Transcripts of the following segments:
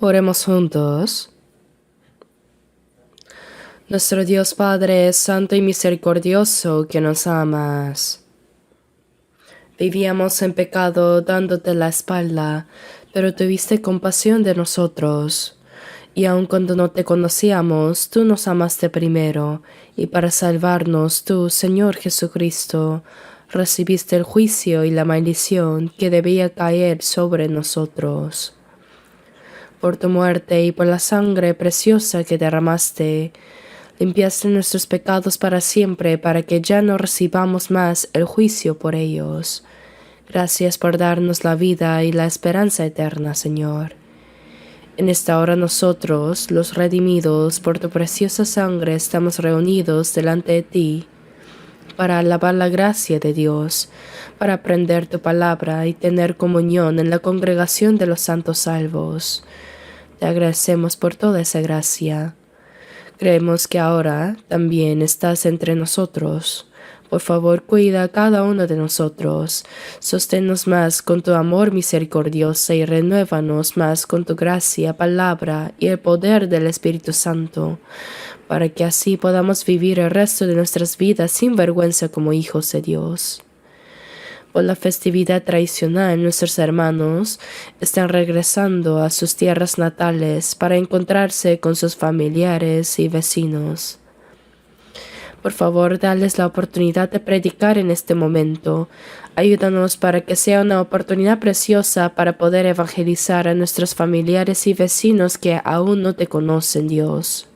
Oremos juntos. Nuestro Dios Padre, santo y misericordioso, que nos amas. Vivíamos en pecado dándote la espalda, pero tuviste compasión de nosotros. Y aun cuando no te conocíamos, tú nos amaste primero, y para salvarnos tú, Señor Jesucristo, recibiste el juicio y la maldición que debía caer sobre nosotros. Por tu muerte y por la sangre preciosa que derramaste, limpiaste nuestros pecados para siempre, para que ya no recibamos más el juicio por ellos. Gracias por darnos la vida y la esperanza eterna, Señor. En esta hora nosotros, los redimidos por tu preciosa sangre, estamos reunidos delante de ti para alabar la gracia de Dios, para aprender tu palabra y tener comunión en la congregación de los santos salvos. Te agradecemos por toda esa gracia. Creemos que ahora también estás entre nosotros. Por favor, cuida a cada uno de nosotros. Sosténnos más con tu amor misericordioso y renuévanos más con tu gracia, palabra y el poder del Espíritu Santo, para que así podamos vivir el resto de nuestras vidas sin vergüenza como hijos de Dios. Por la festividad tradicional, nuestros hermanos están regresando a sus tierras natales para encontrarse con sus familiares y vecinos. Por favor, dales la oportunidad de predicar en este momento. Ayúdanos para que sea una oportunidad preciosa para poder evangelizar a nuestros familiares y vecinos que aún no te conocen, Dios.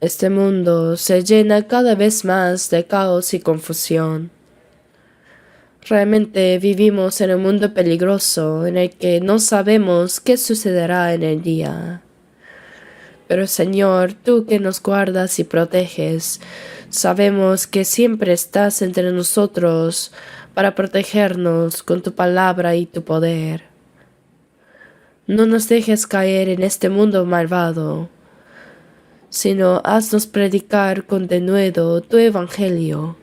Este mundo se llena cada vez más de caos y confusión. Realmente vivimos en un mundo peligroso en el que no sabemos qué sucederá en el día. Pero Señor, tú que nos guardas y proteges, sabemos que siempre estás entre nosotros para protegernos con tu palabra y tu poder. No nos dejes caer en este mundo malvado, sino haznos predicar con denuedo tu evangelio,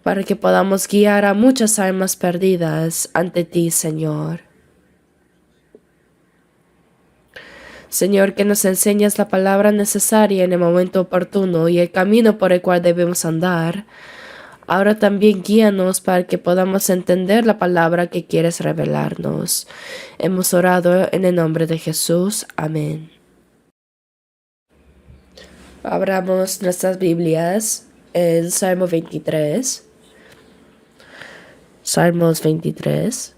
para que podamos guiar a muchas almas perdidas ante ti, Señor. Señor, que nos enseñes la palabra necesaria en el momento oportuno y el camino por el cual debemos andar. Ahora también guíanos para que podamos entender la palabra que quieres revelarnos. Hemos orado en el nombre de Jesús. Amén. Abramos nuestras Biblias en Salmo 23. Salmos 23.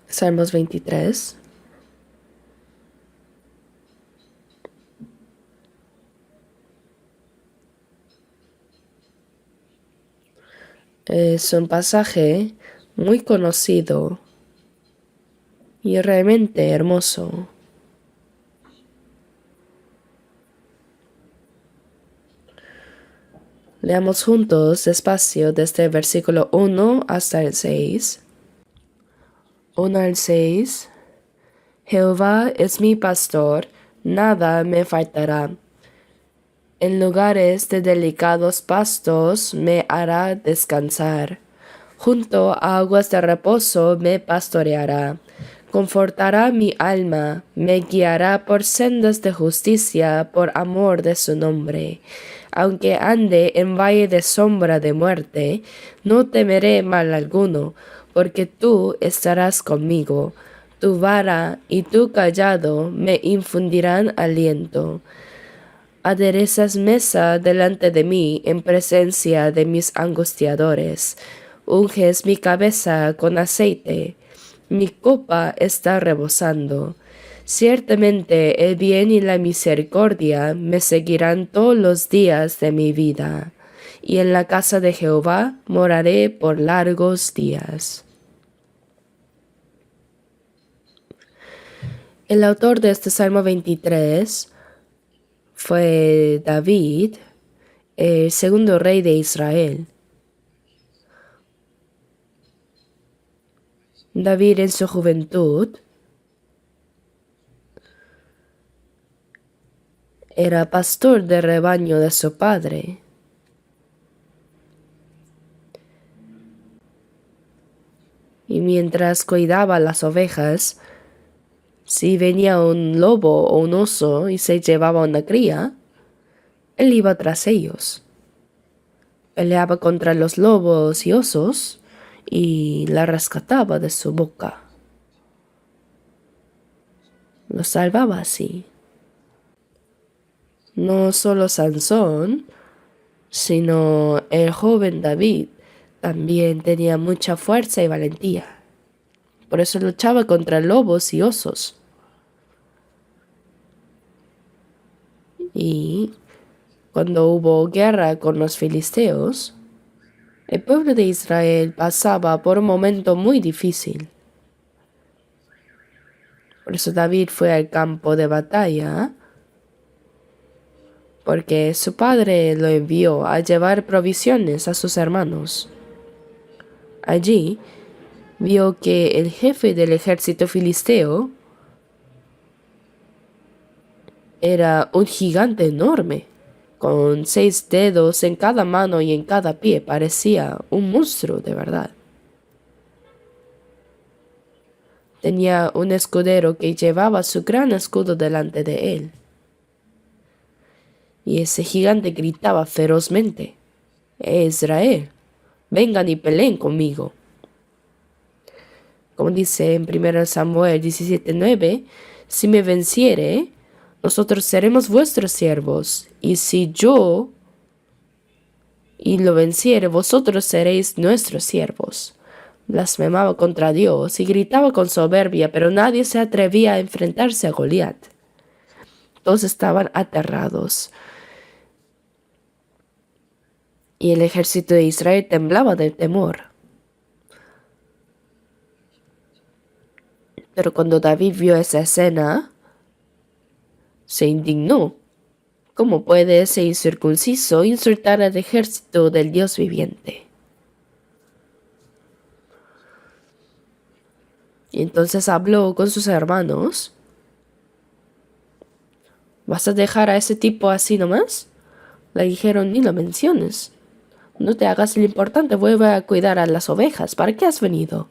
Salmos 23. Es un pasaje muy conocido y realmente hermoso. Leamos juntos despacio desde el versículo 1 hasta el 6. 1 al 6. Jehová es mi pastor, nada me faltará. En lugares de delicados pastos me hará descansar. Junto a aguas de reposo me pastoreará. Confortará mi alma, me guiará por sendas de justicia por amor de su nombre. Aunque ande en valle de sombra de muerte, no temeré mal alguno, porque tú estarás conmigo. Tu vara y tu cayado me infundirán aliento. Aderezas mesa delante de mí en presencia de mis angustiadores. Unges mi cabeza con aceite. Mi copa está rebosando. Ciertamente el bien y la misericordia me seguirán todos los días de mi vida, y en la casa de Jehová moraré por largos días. El autor de este Salmo 23 fue David, el segundo rey de Israel. David en su juventud era pastor de rebaño de su padre. Y mientras cuidaba las ovejas, si venía un lobo o un oso y se llevaba una cría, él iba tras ellos. Peleaba contra los lobos y osos y la rescataba de su boca. Lo salvaba así. No solo Sansón, sino el joven David también tenía mucha fuerza y valentía. Por eso luchaba contra lobos y osos. Y cuando hubo guerra con los filisteos, el pueblo de Israel pasaba por un momento muy difícil. Por eso David fue al campo de batalla, porque su padre lo envió a llevar provisiones a sus hermanos. Allí vio que el jefe del ejército filisteo era un gigante enorme, con 6 dedos en cada mano y en cada pie. Parecía un monstruo de verdad. Tenía un escudero que llevaba su gran escudo delante de él. Y ese gigante gritaba ferozmente: Israel, vengan y peleen conmigo. Como dice en 1 Samuel 17:9, si me venciere, nosotros seremos vuestros siervos, y si yo lo venciere, vosotros seréis nuestros siervos. Blasfemaba contra Dios y gritaba con soberbia, pero nadie se atrevía a enfrentarse a Goliat. Todos estaban aterrados. Y el ejército de Israel temblaba del temor. Pero cuando David vio esa escena, se indignó. ¿Cómo puede ese incircunciso insultar al ejército del Dios viviente? Y entonces habló con sus hermanos. ¿Vas a dejar a ese tipo así nomás? Le dijeron: ni lo menciones. No te hagas lo importante, vuelve a cuidar a las ovejas. ¿Para qué has venido?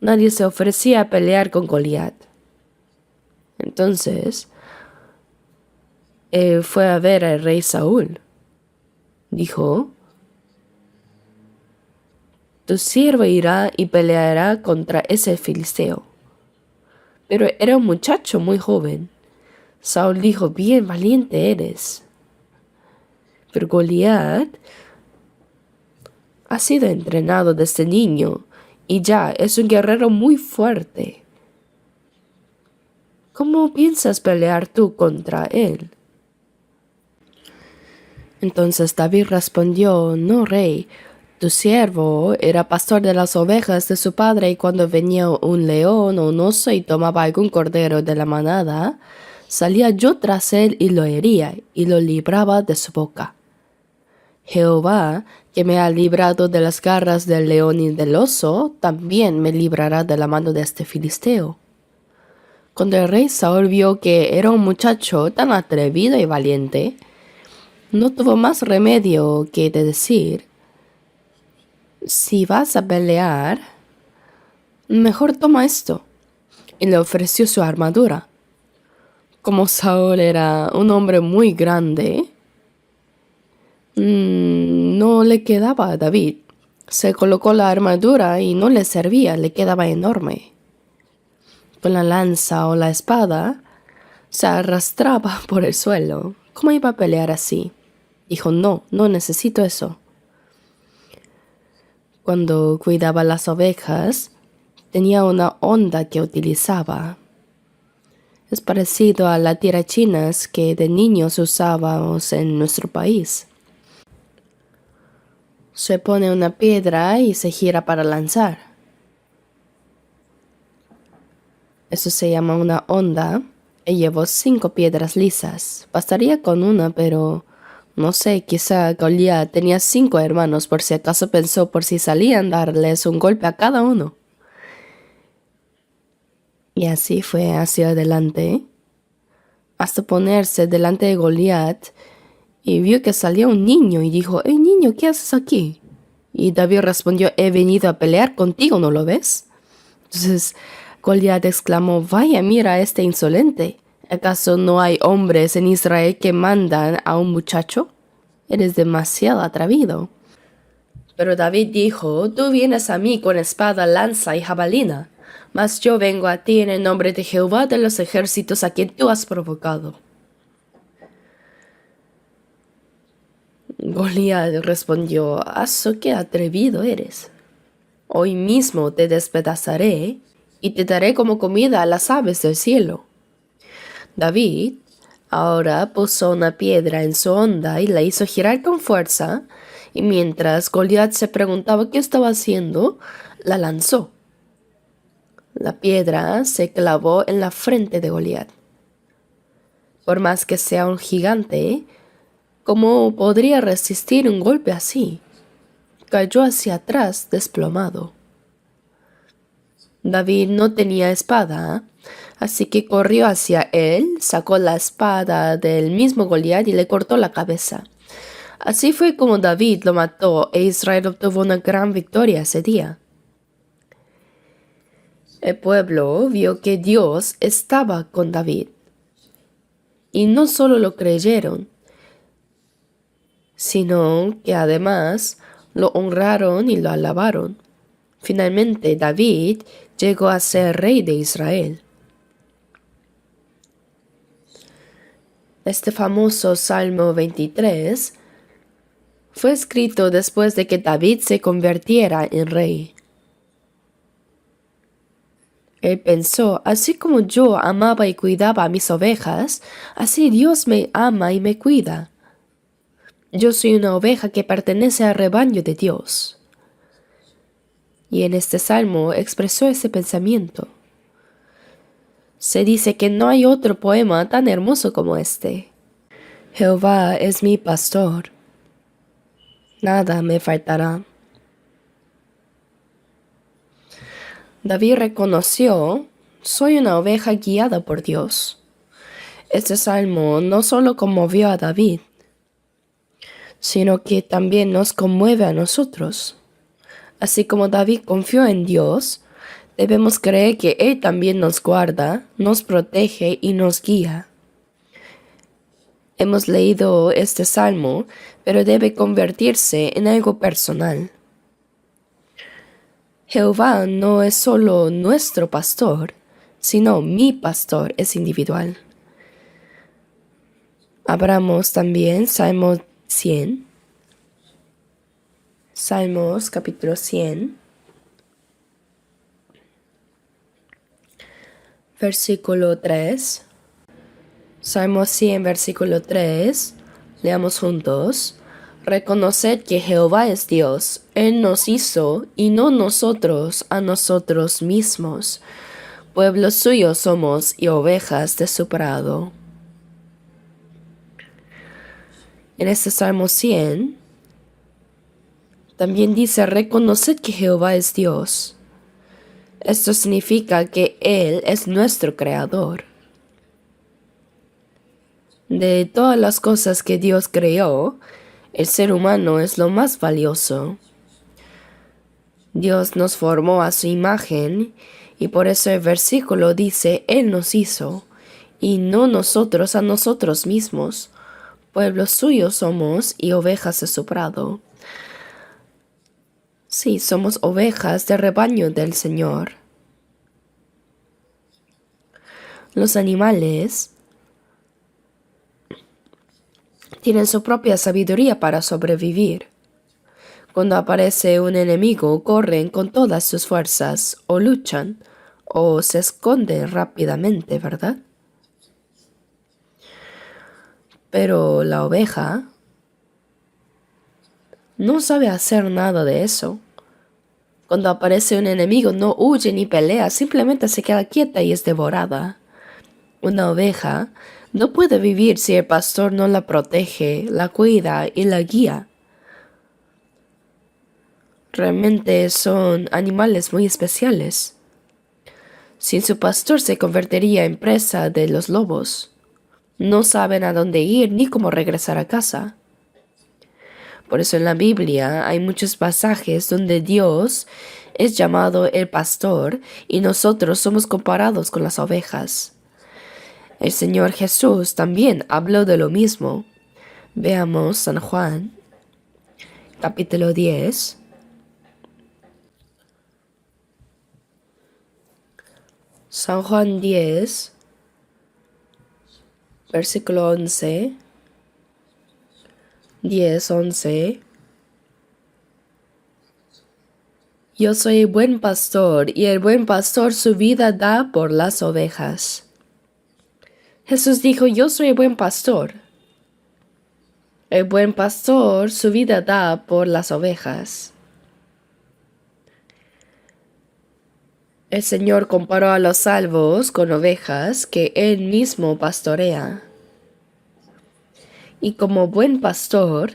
Nadie se ofrecía a pelear con Goliat. Entonces, él fue a ver al rey Saúl. Dijo: tu siervo irá y peleará contra ese filisteo. Pero era un muchacho muy joven. Saúl dijo: bien valiente eres. Pero Goliat ha sido entrenado desde niño y ya es un guerrero muy fuerte. ¿Cómo piensas pelear tú contra él? Entonces David respondió: no, rey, tu siervo era pastor de las ovejas de su padre, y cuando venía un león o un oso y tomaba algún cordero de la manada, salía yo tras él y lo hería y lo libraba de su boca. Jehová, que me ha librado de las garras del león y del oso, también me librará de la mano de este filisteo. Cuando el rey Saúl vio que era un muchacho tan atrevido y valiente, no tuvo más remedio que de decir: si vas a pelear, mejor toma esto. Y le ofreció su armadura. Como Saúl era un hombre muy grande, no le quedaba a David. Se colocó la armadura y no le servía, le quedaba enorme. Con la lanza o la espada se arrastraba por el suelo. ¿Cómo iba a pelear así? Dijo: no necesito eso. Cuando cuidaba las ovejas, tenía una honda que utilizaba. Es parecido a las tirachinas que de niños usábamos en nuestro país. Se pone una piedra y se gira para lanzar. Eso se llama una honda. Y llevó 5 piedras lisas. Bastaría con una, pero no sé, quizá Goliat tenía 5 hermanos, por si acaso pensó por si salían darles un golpe a cada uno. Y así fue hacia adelante, hasta ponerse delante de Goliat, y vio que salía un niño y dijo: hey niño, ¿qué haces aquí? Y David respondió, he venido a pelear contigo, ¿no lo ves? Entonces Goliat exclamó, vaya, mira a este insolente. ¿Acaso no hay hombres en Israel que mandan a un muchacho? Eres demasiado atrevido. Pero David dijo, tú vienes a mí con espada, lanza y jabalina, mas yo vengo a ti en el nombre de Jehová de los ejércitos a quien tú has provocado. Goliat respondió, ¡aso qué atrevido eres! Hoy mismo te despedazaré y te daré como comida a las aves del cielo. David ahora puso una piedra en su honda y la hizo girar con fuerza, y mientras Goliat se preguntaba qué estaba haciendo, la lanzó. La piedra se clavó en la frente de Goliat. Por más que sea un gigante, ¿cómo podría resistir un golpe así? Cayó hacia atrás desplomado. David no tenía espada, así que corrió hacia él, sacó la espada del mismo Goliat y le cortó la cabeza. Así fue como David lo mató e Israel obtuvo una gran victoria ese día. El pueblo vio que Dios estaba con David. Y no solo lo creyeron, sino que además lo honraron y lo alabaron. Finalmente David llegó a ser rey de Israel. Este famoso Salmo 23 fue escrito después de que David se convirtiera en rey. Él pensó, así como yo amaba y cuidaba a mis ovejas, así Dios me ama y me cuida. Yo soy una oveja que pertenece al rebaño de Dios. Y en este salmo expresó ese pensamiento. Se dice que no hay otro poema tan hermoso como este. Jehová es mi pastor. Nada me faltará. David reconoció, soy una oveja guiada por Dios. Este salmo no solo conmovió a David, sino que también nos conmueve a nosotros. Así como David confió en Dios, debemos creer que Él también nos guarda, nos protege y nos guía. Hemos leído este salmo, pero debe convertirse en algo personal. Jehová no es solo nuestro pastor, sino mi pastor es individual. Abramos también Salmo 100. Salmos capítulo 100. Versículo 3. Salmo 100, versículo 3. Leamos juntos. Reconoced que Jehová es Dios. Él nos hizo y no nosotros a nosotros mismos. Pueblo suyo somos y ovejas de su prado. En este Salmo 100 también dice, reconoced que Jehová es Dios. Esto significa que Él es nuestro creador. De todas las cosas que Dios creó, el ser humano es lo más valioso. Dios nos formó a su imagen y por eso el versículo dice, Él nos hizo y no nosotros a nosotros mismos. Pueblo suyo somos y ovejas de su prado. Sí, somos ovejas del rebaño del Señor. Los animales tienen su propia sabiduría para sobrevivir. Cuando aparece un enemigo, corren con todas sus fuerzas, o luchan, o se esconden rápidamente, ¿verdad? Pero la oveja no sabe hacer nada de eso. Cuando aparece un enemigo, no huye ni pelea, simplemente se queda quieta y es devorada. Una oveja no puede vivir si el pastor no la protege, la cuida y la guía. Realmente son animales muy especiales. Sin su pastor se convertiría en presa de los lobos. No saben a dónde ir ni cómo regresar a casa. Por eso en la Biblia hay muchos pasajes donde Dios es llamado el pastor y nosotros somos comparados con las ovejas. El Señor Jesús también habló de lo mismo. Veamos San Juan, capítulo 10. San Juan 10, versículo 11. 10:11. Yo soy el buen pastor, y el buen pastor su vida da por las ovejas. Jesús dijo, yo soy el buen pastor. El buen pastor su vida da por las ovejas. El Señor comparó a los salvos con ovejas que Él mismo pastorea. Y como buen pastor,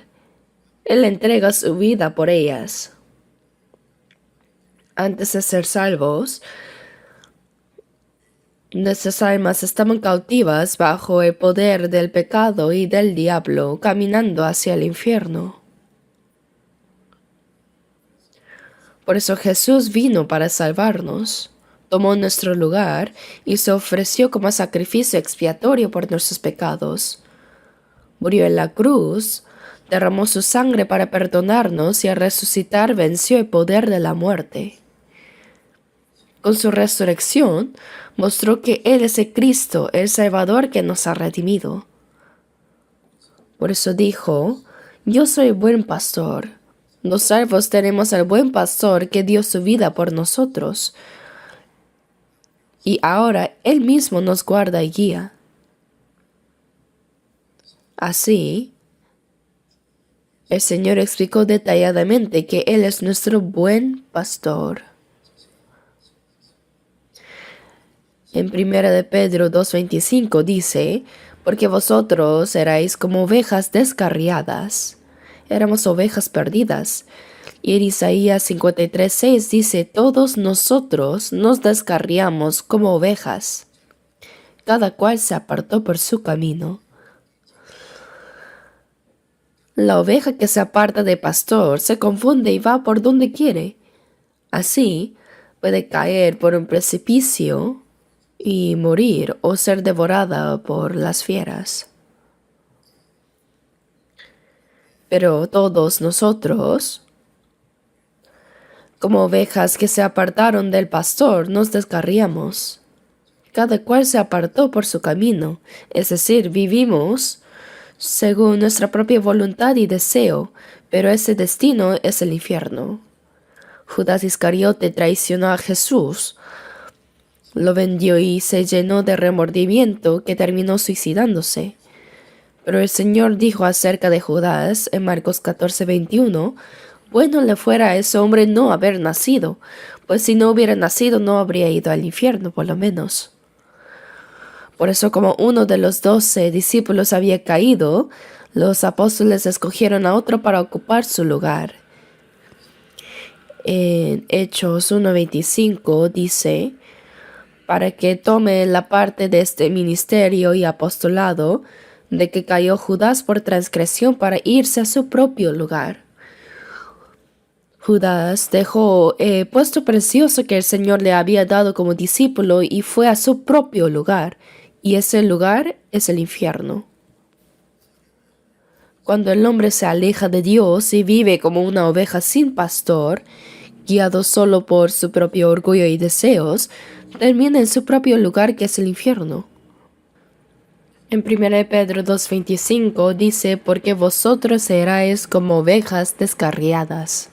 Él entrega su vida por ellas. Antes de ser salvos, nuestras almas estaban cautivas bajo el poder del pecado y del diablo, caminando hacia el infierno. Por eso Jesús vino para salvarnos, tomó nuestro lugar y se ofreció como sacrificio expiatorio por nuestros pecados. Murió en la cruz, derramó su sangre para perdonarnos y al resucitar venció el poder de la muerte. Con su resurrección, mostró que Él es el Cristo, el Salvador que nos ha redimido. Por eso dijo, yo soy el buen pastor. Los salvos tenemos al buen pastor que dio su vida por nosotros. Y ahora Él mismo nos guarda y guía. Así, el Señor explicó detalladamente que Él es nuestro buen pastor. En 1 de Pedro 2:25 dice, porque vosotros erais como ovejas descarriadas. Éramos ovejas perdidas. Y en Isaías 53:6 dice, todos nosotros nos descarriamos como ovejas. Cada cual se apartó por su camino. La oveja que se aparta del pastor se confunde y va por donde quiere. Así, puede caer por un precipicio y morir o ser devorada por las fieras. Pero todos nosotros, como ovejas que se apartaron del pastor, nos descarriamos. Cada cual se apartó por su camino, es decir, vivimos según nuestra propia voluntad y deseo, pero ese destino es el infierno. Judas Iscariote traicionó a Jesús, lo vendió y se llenó de remordimiento que terminó suicidándose. Pero el Señor dijo acerca de Judas en Marcos 14:21, bueno le fuera a ese hombre no haber nacido, pues si no hubiera nacido no habría ido al infierno por lo menos. Por eso como uno de los 12 discípulos había caído, los apóstoles escogieron a otro para ocupar su lugar. En Hechos 1:25 dice, para que tome la parte de este ministerio y apostolado, de que cayó Judas por transgresión para irse a su propio lugar. Judas dejó el puesto precioso que el Señor le había dado como discípulo y fue a su propio lugar, y ese lugar es el infierno. Cuando el hombre se aleja de Dios y vive como una oveja sin pastor, guiado solo por su propio orgullo y deseos, termina en su propio lugar que es el infierno. En 1 Pedro 2:25 dice, porque vosotros seráis como ovejas descarriadas.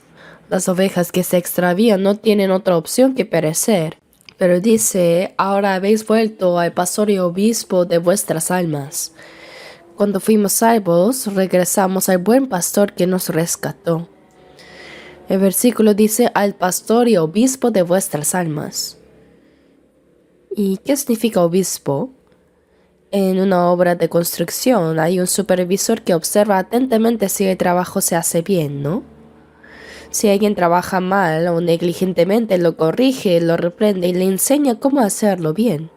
Las ovejas que se extravían no tienen otra opción que perecer. Pero dice, ahora habéis vuelto al pastor y obispo de vuestras almas. Cuando fuimos salvos, regresamos al buen pastor que nos rescató. El versículo dice, al pastor y obispo de vuestras almas. ¿Y qué significa obispo? En una obra de construcción hay un supervisor que observa atentamente si el trabajo se hace bien, ¿no? Si alguien trabaja mal o negligentemente, lo corrige, lo reprende y le enseña cómo hacerlo bien.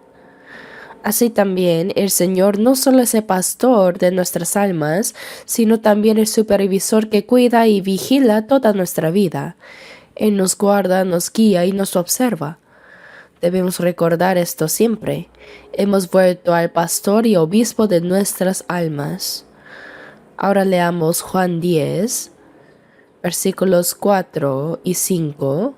Así también el Señor no solo es el pastor de nuestras almas, sino también el supervisor que cuida y vigila toda nuestra vida. Él nos guarda, nos guía y nos observa. Debemos recordar esto siempre. Hemos vuelto al pastor y obispo de nuestras almas. Ahora leamos Juan 10, versículos 4 y 5.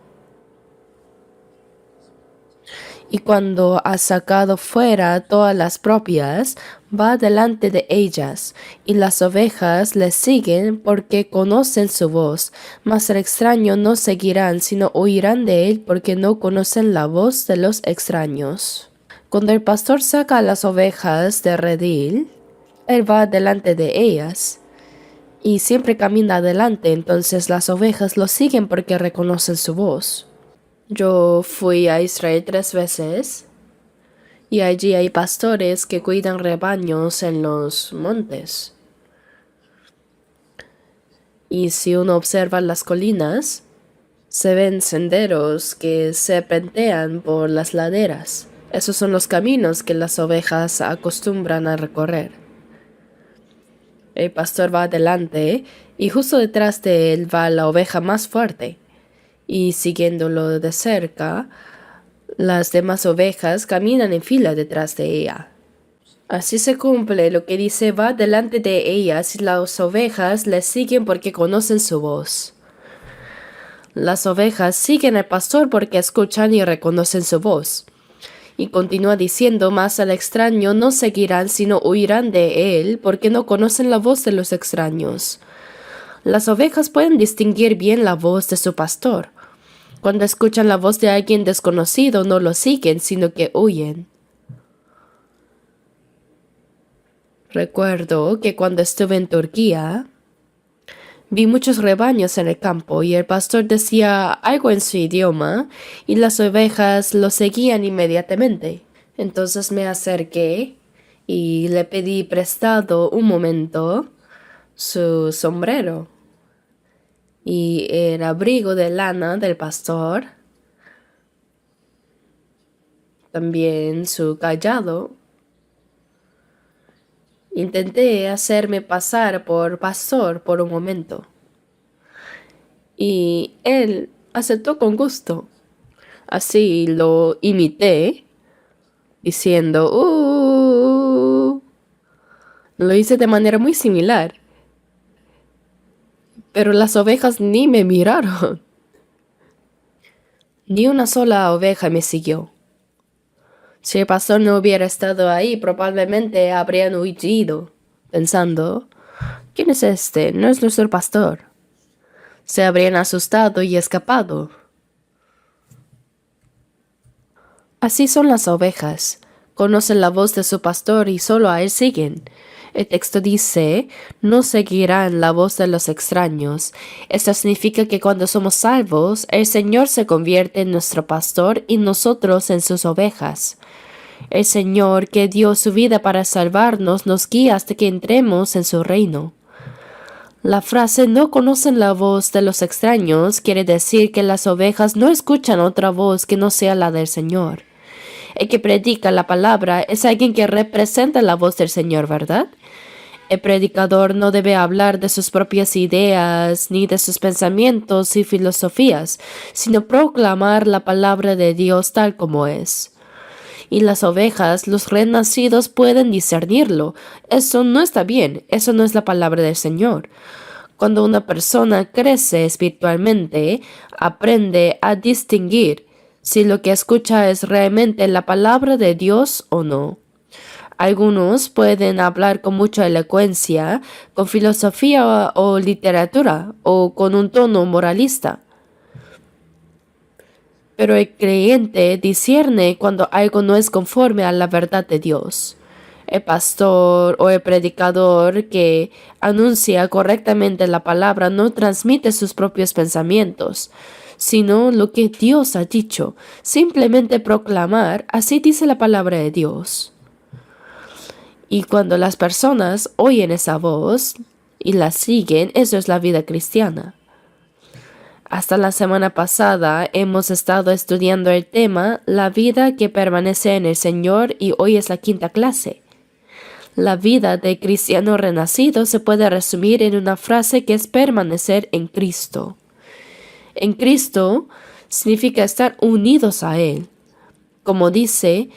Y cuando ha sacado fuera todas las propias, va delante de ellas, y las ovejas le siguen porque conocen su voz, mas el extraño no seguirán, sino huirán de él porque no conocen la voz de los extraños. Cuando el pastor saca a las ovejas de redil, él va delante de ellas, y siempre camina adelante, entonces las ovejas lo siguen porque reconocen su voz. Yo fui a Israel 3 veces y allí hay pastores que cuidan rebaños en los montes. Y si uno observa las colinas, se ven senderos que serpentean por las laderas. Esos son los caminos que las ovejas acostumbran a recorrer. El pastor va adelante y justo detrás de él va la oveja más fuerte. Y siguiéndolo de cerca, las demás ovejas caminan en fila detrás de ella. Así se cumple lo que dice: va delante de ellas y las ovejas le siguen porque conocen su voz. Las ovejas siguen al pastor porque escuchan y reconocen su voz. Y continúa diciendo: más al extraño no seguirán, sino huirán de él porque no conocen la voz de los extraños. Las ovejas pueden distinguir bien la voz de su pastor. Cuando escuchan la voz de alguien desconocido, no lo siguen, sino que huyen. Recuerdo que cuando estuve en Turquía, vi muchos rebaños en el campo y el pastor decía algo en su idioma y las ovejas lo seguían inmediatamente. Entonces me acerqué y le pedí prestado un momento su sombrero y el abrigo de lana del pastor, también su cayado. Intenté hacerme pasar por pastor por un momento y él aceptó con gusto. Así lo imité diciendo Lo hice de manera muy similar, pero las ovejas ni me miraron. Ni una sola oveja me siguió. Si el pastor no hubiera estado ahí, probablemente habrían huido, pensando: ¿quién es este? No es nuestro pastor. Se habrían asustado y escapado. Así son las ovejas. Conocen la voz de su pastor y solo a él siguen. El texto dice: no seguirán la voz de los extraños. Esto significa que cuando somos salvos, el Señor se convierte en nuestro pastor y nosotros en sus ovejas. El Señor, que dio su vida para salvarnos, nos guía hasta que entremos en su reino. La frase "no conocen la voz de los extraños" quiere decir que las ovejas no escuchan otra voz que no sea la del Señor. El que predica la palabra es alguien que representa la voz del Señor, ¿verdad? El predicador no debe hablar de sus propias ideas ni de sus pensamientos y filosofías, sino proclamar la palabra de Dios tal como es. Y las ovejas, los renacidos, pueden discernirlo. Eso no está bien, eso no es la palabra del Señor. Cuando una persona crece espiritualmente, aprende a distinguir si lo que escucha es realmente la palabra de Dios o no. Algunos pueden hablar con mucha elocuencia, con filosofía o literatura, o con un tono moralista. Pero el creyente discierne cuando algo no es conforme a la verdad de Dios. El pastor o el predicador que anuncia correctamente la palabra no transmite sus propios pensamientos, sino lo que Dios ha dicho. Simplemente proclamar: así dice la palabra de Dios. Y cuando las personas oyen esa voz y la siguen, eso es la vida cristiana. Hasta la semana pasada hemos estado estudiando el tema La vida que permanece en el Señor y hoy es la quinta clase. La vida de cristiano renacido se puede resumir en una frase que es permanecer en Cristo. En Cristo significa estar unidos a Él. Como dice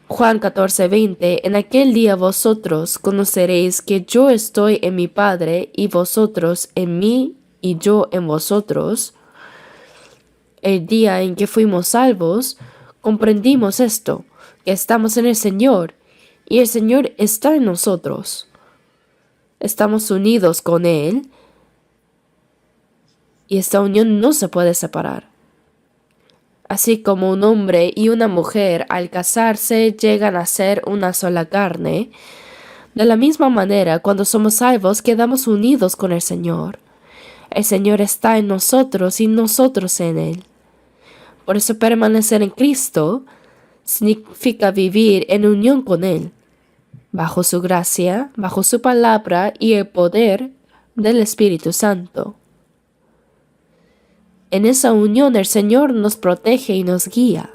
Juan 14:20, en aquel día vosotros conoceréis que yo estoy en mi Padre y vosotros en mí y yo en vosotros. El día en que fuimos salvos, comprendimos esto, que estamos en el Señor y el Señor está en nosotros. Estamos unidos con Él y esta unión no se puede separar. Así como un hombre y una mujer al casarse llegan a ser una sola carne, de la misma manera cuando somos salvos quedamos unidos con el Señor. El Señor está en nosotros y nosotros en Él. Por eso permanecer en Cristo significa vivir en unión con Él, bajo su gracia, bajo su palabra y el poder del Espíritu Santo. En esa unión el Señor nos protege y nos guía.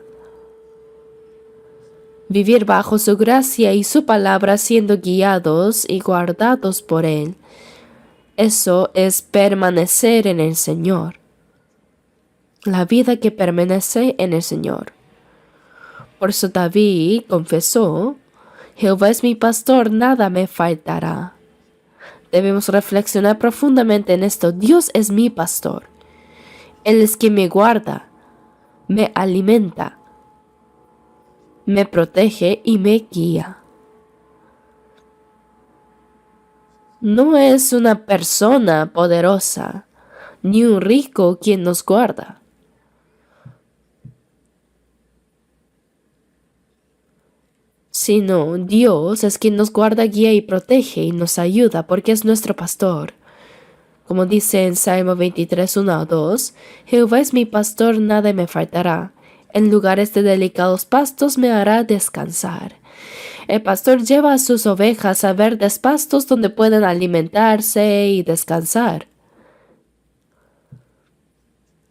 Vivir bajo su gracia y su palabra siendo guiados y guardados por Él. Eso es permanecer en el Señor. La vida que permanece en el Señor. Por eso David confesó, Jehová es mi pastor, nada me faltará. Debemos reflexionar profundamente en esto. Dios es mi pastor. Él es quien me guarda, me alimenta, me protege y me guía. No es una persona poderosa, ni un rico quien nos guarda. Sino Dios es quien nos guarda, guía y protege y nos ayuda porque es nuestro pastor. Como dice en Salmo 23, 1 a 2, Jehová es mi pastor, nada me faltará. En lugares de delicados pastos me hará descansar. El pastor lleva a sus ovejas a verdes pastos donde pueden alimentarse y descansar.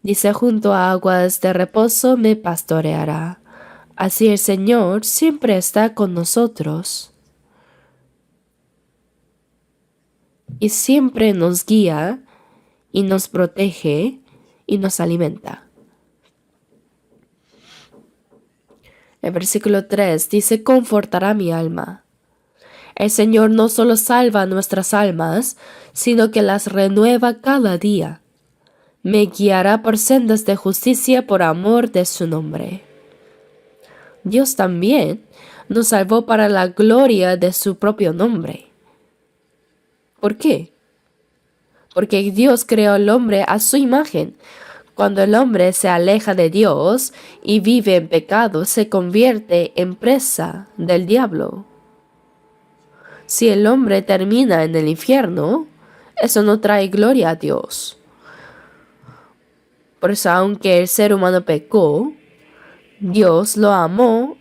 Dice, junto a aguas de reposo me pastoreará. Así el Señor siempre está con nosotros. Y siempre nos guía y nos protege y nos alimenta. El versículo 3 dice, confortará mi alma. El Señor no solo salva nuestras almas, sino que las renueva cada día. Me guiará por sendas de justicia por amor de su nombre. Dios también nos salvó para la gloria de su propio nombre. ¿Por qué? Porque Dios creó al hombre a su imagen. Cuando el hombre se aleja de Dios y vive en pecado, se convierte en presa del diablo. Si el hombre termina en el infierno, eso no trae gloria a Dios. Por eso, aunque el ser humano pecó, Dios lo amó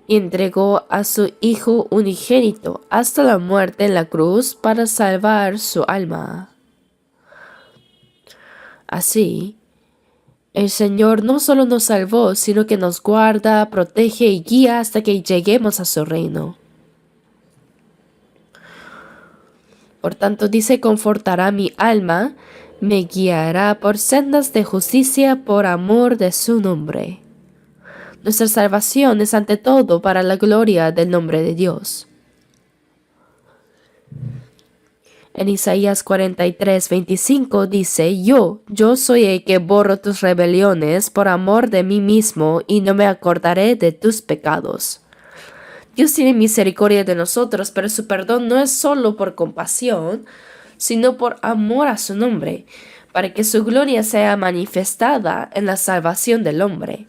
y entregó a su Hijo unigénito hasta la muerte en la cruz para salvar su alma. Así, el Señor no solo nos salvó, sino que nos guarda, protege y guía hasta que lleguemos a su reino. Por tanto, dice, confortará mi alma, me guiará por sendas de justicia por amor de su nombre. Nuestra salvación es ante todo para la gloria del nombre de Dios. En Isaías 43:25 dice, Yo soy el que borro tus rebeliones por amor de mí mismo y no me acordaré de tus pecados. Dios tiene misericordia de nosotros, pero su perdón no es solo por compasión, sino por amor a su nombre, para que su gloria sea manifestada en la salvación del hombre.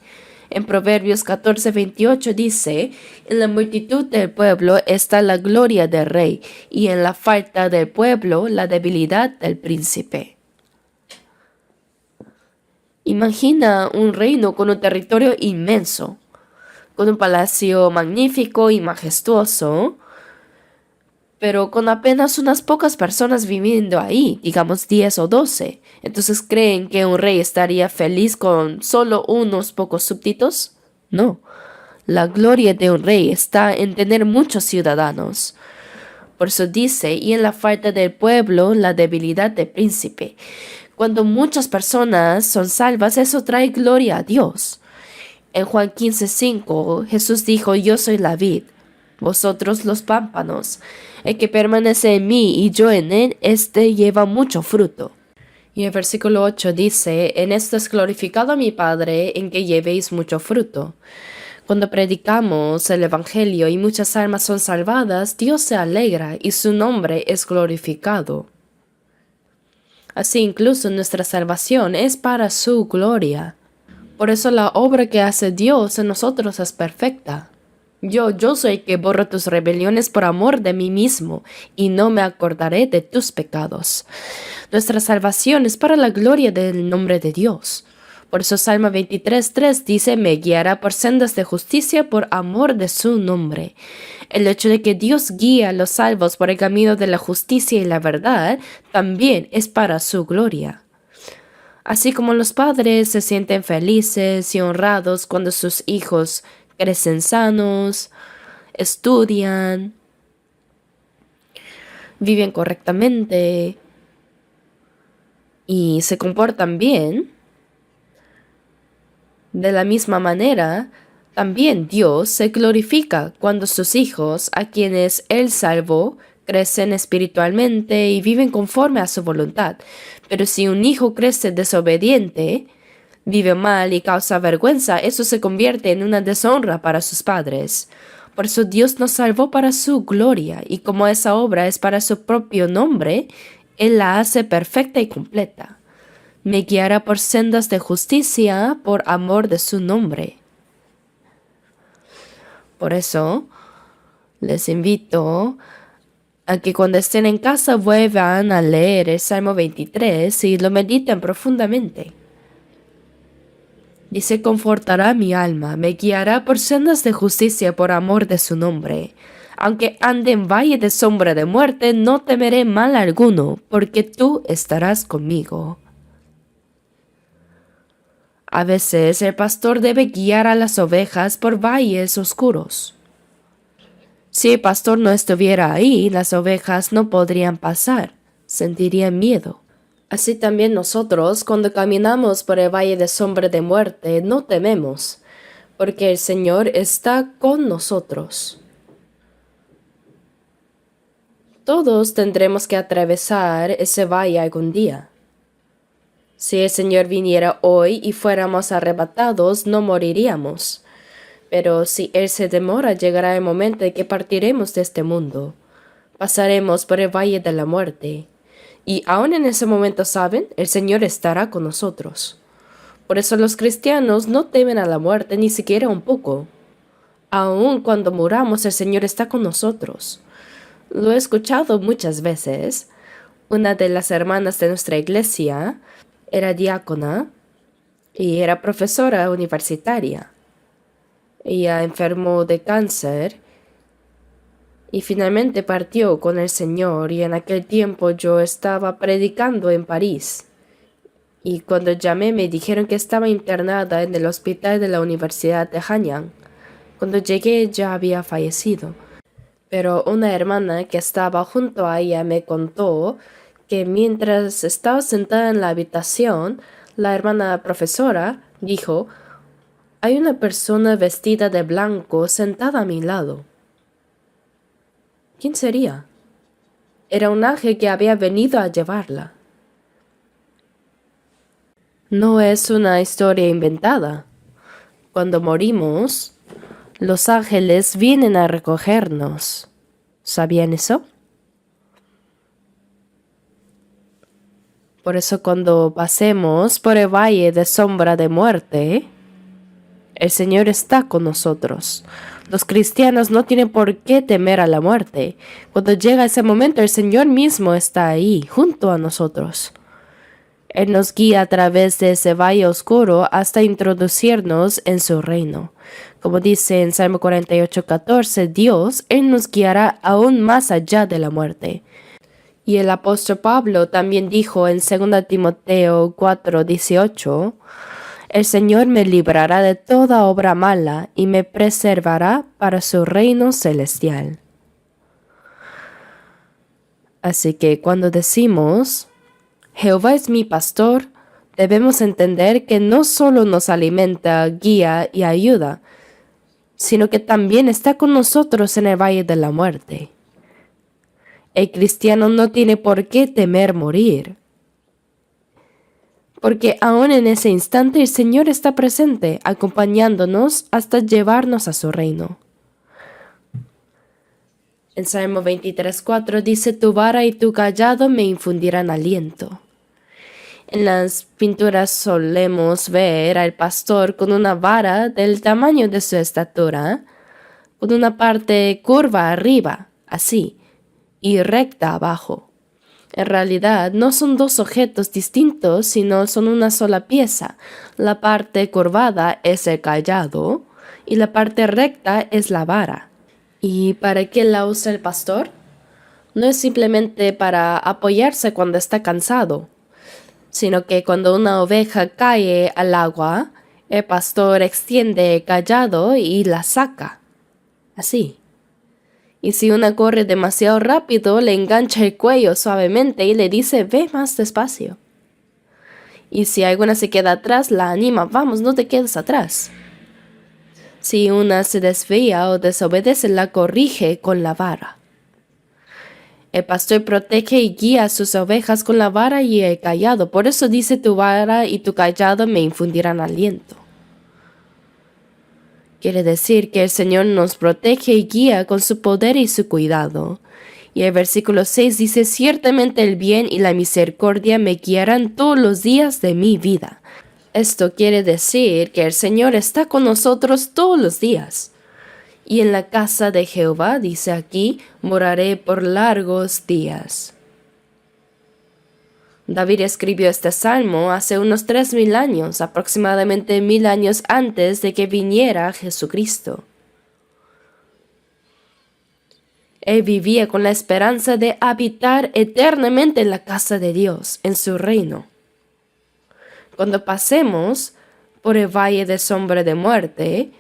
En Proverbios 14:28 dice, en la multitud del pueblo está la gloria del rey, y en la falta del pueblo la debilidad del príncipe. Imagina un reino con un territorio inmenso, con un palacio magnífico y majestuoso, pero con apenas unas pocas personas viviendo ahí, digamos 10 o 12. Entonces, ¿creen que un rey estaría feliz con solo unos pocos súbditos? No. La gloria de un rey está en tener muchos ciudadanos. Por eso dice, y en la falta del pueblo, la debilidad del príncipe. Cuando muchas personas son salvas, eso trae gloria a Dios. En Juan 15:5, Jesús dijo, yo soy la vid, vosotros los pámpanos. El que permanece en mí y yo en él, éste lleva mucho fruto. Y el versículo 8 dice, en esto es glorificado a mi Padre, en que llevéis mucho fruto. Cuando predicamos el Evangelio y muchas almas son salvadas, Dios se alegra y su nombre es glorificado. Así incluso nuestra salvación es para su gloria. Por eso la obra que hace Dios en nosotros es perfecta. Yo soy el que borro tus rebeliones por amor de mí mismo, y no me acordaré de tus pecados. Nuestra salvación es para la gloria del nombre de Dios. Por eso Salmo 23:3 dice, me guiará por sendas de justicia por amor de su nombre. El hecho de que Dios guía a los salvos por el camino de la justicia y la verdad también es para su gloria. Así como los padres se sienten felices y honrados cuando sus hijos crecen sanos, estudian, viven correctamente y se comportan bien, de la misma manera, también Dios se glorifica cuando sus hijos, a quienes Él salvó, crecen espiritualmente y viven conforme a su voluntad. Pero si un hijo crece desobediente, vive mal y causa vergüenza, eso se convierte en una deshonra para sus padres. Por eso Dios nos salvó para su gloria, y como esa obra es para su propio nombre, Él la hace perfecta y completa. Me guiará por sendas de justicia por amor de su nombre. Por eso, les invito a que cuando estén en casa vuelvan a leer el Salmo 23 y lo mediten profundamente. Dice, confortará mi alma, me guiará por sendas de justicia por amor de su nombre. Aunque ande en valle de sombra de muerte, no temeré mal alguno, porque tú estarás conmigo. A veces el pastor debe guiar a las ovejas por valles oscuros. Si el pastor no estuviera ahí, las ovejas no podrían pasar, sentirían miedo. Así también nosotros, cuando caminamos por el valle de sombra de muerte, no tememos, porque el Señor está con nosotros. Todos tendremos que atravesar ese valle algún día. Si el Señor viniera hoy y fuéramos arrebatados, no moriríamos. Pero si Él se demora, llegará el momento en que partiremos de este mundo. Pasaremos por el valle de la muerte. Y aún en ese momento, ¿saben? El Señor estará con nosotros. Por eso los cristianos no temen a la muerte ni siquiera un poco. Aún cuando muramos, el Señor está con nosotros. Lo he escuchado muchas veces. Una de las hermanas de nuestra iglesia era diácona y era profesora universitaria. Ella enfermó de cáncer y finalmente partió con el Señor, y en aquel tiempo yo estaba predicando en París. Y cuando llamé me dijeron que estaba internada en el hospital de la Universidad de Hanyang. Cuando llegué ya había fallecido. Pero una hermana que estaba junto a ella me contó que mientras estaba sentada en la habitación, la hermana profesora dijo, hay una persona vestida de blanco sentada a mi lado. ¿Quién sería? Era un ángel que había venido a llevarla. No es una historia inventada. Cuando morimos, los ángeles vienen a recogernos. ¿Sabían eso? Por eso cuando pasemos por el valle de sombra de muerte, el Señor está con nosotros. Los cristianos no tienen por qué temer a la muerte. Cuando llega ese momento, el Señor mismo está ahí, junto a nosotros. Él nos guía a través de ese valle oscuro hasta introducirnos en su reino. Como dice en Salmo 48:14, Dios, Él nos guiará aún más allá de la muerte. Y el apóstol Pablo también dijo en 2 Timoteo 4:18, el Señor me librará de toda obra mala y me preservará para su reino celestial. Así que cuando decimos, Jehová es mi pastor, debemos entender que no solo nos alimenta, guía y ayuda, sino que también está con nosotros en el valle de la muerte. El cristiano no tiene por qué temer morir, porque aún en ese instante el Señor está presente, acompañándonos hasta llevarnos a su reino. En Salmo 23:4 dice, tu vara y tu cayado me infundirán aliento. En las pinturas solemos ver al pastor con una vara del tamaño de su estatura, con una parte curva arriba, así, y recta abajo. En realidad no son dos objetos distintos, sino son una sola pieza. La parte curvada es el cayado y la parte recta es la vara. ¿Y para qué la usa el pastor? No es simplemente para apoyarse cuando está cansado, sino que cuando una oveja cae al agua, el pastor extiende el cayado y la saca. Así. Y si una corre demasiado rápido, le engancha el cuello suavemente y le dice, ve más despacio. Y si alguna se queda atrás, la anima, vamos, no te quedes atrás. Si una se desvía o desobedece, la corrige con la vara. El pastor protege y guía a sus ovejas con la vara y el cayado. Por eso dice, tu vara y tu cayado me infundirán aliento. Quiere decir que el Señor nos protege y guía con su poder y su cuidado. Y el versículo 6 dice, ciertamente el bien y la misericordia me guiarán todos los días de mi vida. Esto quiere decir que el Señor está con nosotros todos los días. Y en la casa de Jehová, dice aquí, moraré por largos días. David escribió este salmo hace unos 3000 años, aproximadamente 1000 años antes de que viniera Jesucristo. Él vivía con la esperanza de habitar eternamente en la casa de Dios, en su reino. Cuando pasemos por el valle de sombra de muerte,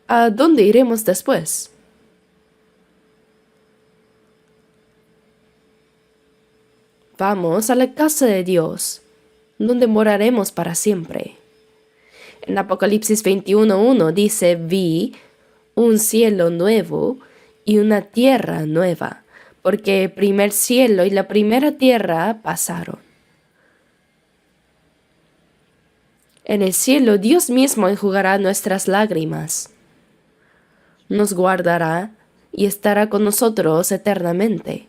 ¿a dónde iremos después? Vamos a la casa de Dios, donde moraremos para siempre. En Apocalipsis 21:1 dice, vi un cielo nuevo y una tierra nueva, porque el primer cielo y la primera tierra pasaron. En el cielo Dios mismo enjugará nuestras lágrimas, nos guardará y estará con nosotros eternamente.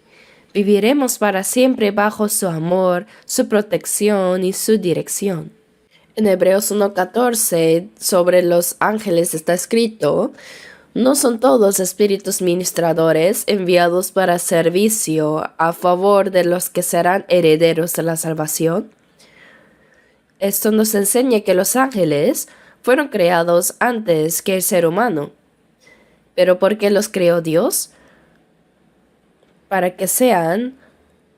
Viviremos para siempre bajo su amor, su protección y su dirección. En Hebreos 1:14 sobre los ángeles está escrito, ¿no son todos espíritus ministradores enviados para servicio a favor de los que serán herederos de la salvación? Esto nos enseña que los ángeles fueron creados antes que el ser humano. ¿Pero por qué los creó Dios? Para que sean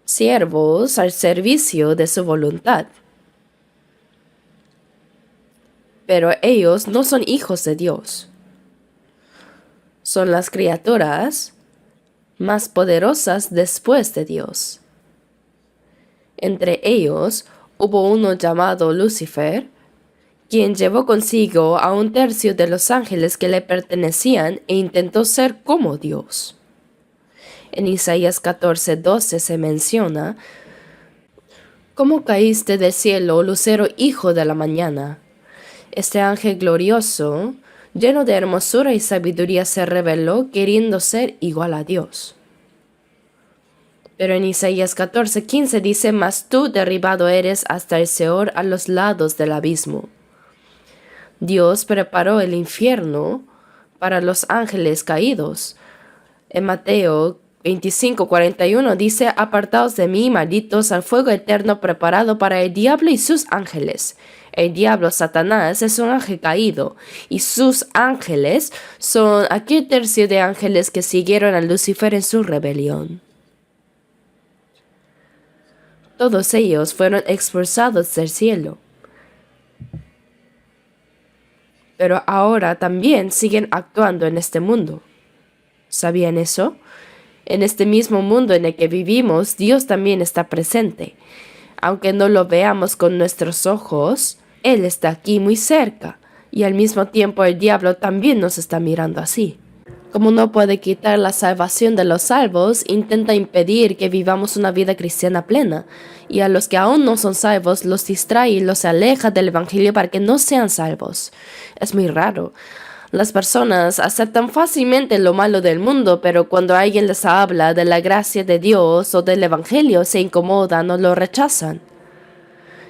siervos al servicio de su voluntad. Pero ellos no son hijos de Dios. Son las criaturas más poderosas después de Dios. Entre ellos hubo uno llamado Lucifer, quien llevó consigo a 1/3 de los ángeles que le pertenecían e intentó ser como Dios. En Isaías 14:12 se menciona, ¿cómo caíste del cielo, lucero hijo de la mañana? Este ángel glorioso, lleno de hermosura y sabiduría, se rebeló queriendo ser igual a Dios. Pero en Isaías 14:15 dice, mas tú derribado eres hasta el Seol, a los lados del abismo. Dios preparó el infierno para los ángeles caídos. En Mateo 25:41 dice: apartaos de mí, malditos, al fuego eterno preparado para el diablo y sus ángeles. El diablo, Satanás, es un ángel caído, y sus ángeles son aquel tercio de ángeles que siguieron a Lucifer en su rebelión. Todos ellos fueron expulsados del cielo. Pero ahora también siguen actuando en este mundo. ¿Sabían eso? En este mismo mundo en el que vivimos, Dios también está presente. Aunque no lo veamos con nuestros ojos, Él está aquí muy cerca, y al mismo tiempo el diablo también nos está mirando así. Como no puede quitar la salvación de los salvos, intenta impedir que vivamos una vida cristiana plena, y a los que aún no son salvos los distrae y los aleja del evangelio para que no sean salvos. Es muy raro. Las personas aceptan fácilmente lo malo del mundo, pero cuando alguien les habla de la gracia de Dios o del evangelio se incomodan o lo rechazan.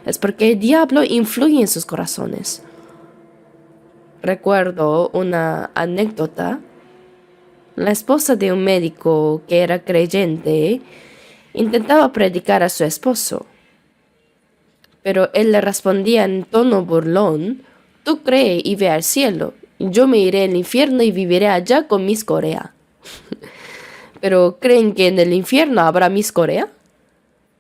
Es porque el diablo influye en sus corazones. Recuerdo una anécdota. La esposa de un médico que era creyente intentaba predicar a su esposo, pero él le respondía en tono burlón: tú cree y ve al cielo, yo me iré al infierno y viviré allá con Miss Corea. ¿Pero creen que en el infierno habrá Miss Corea?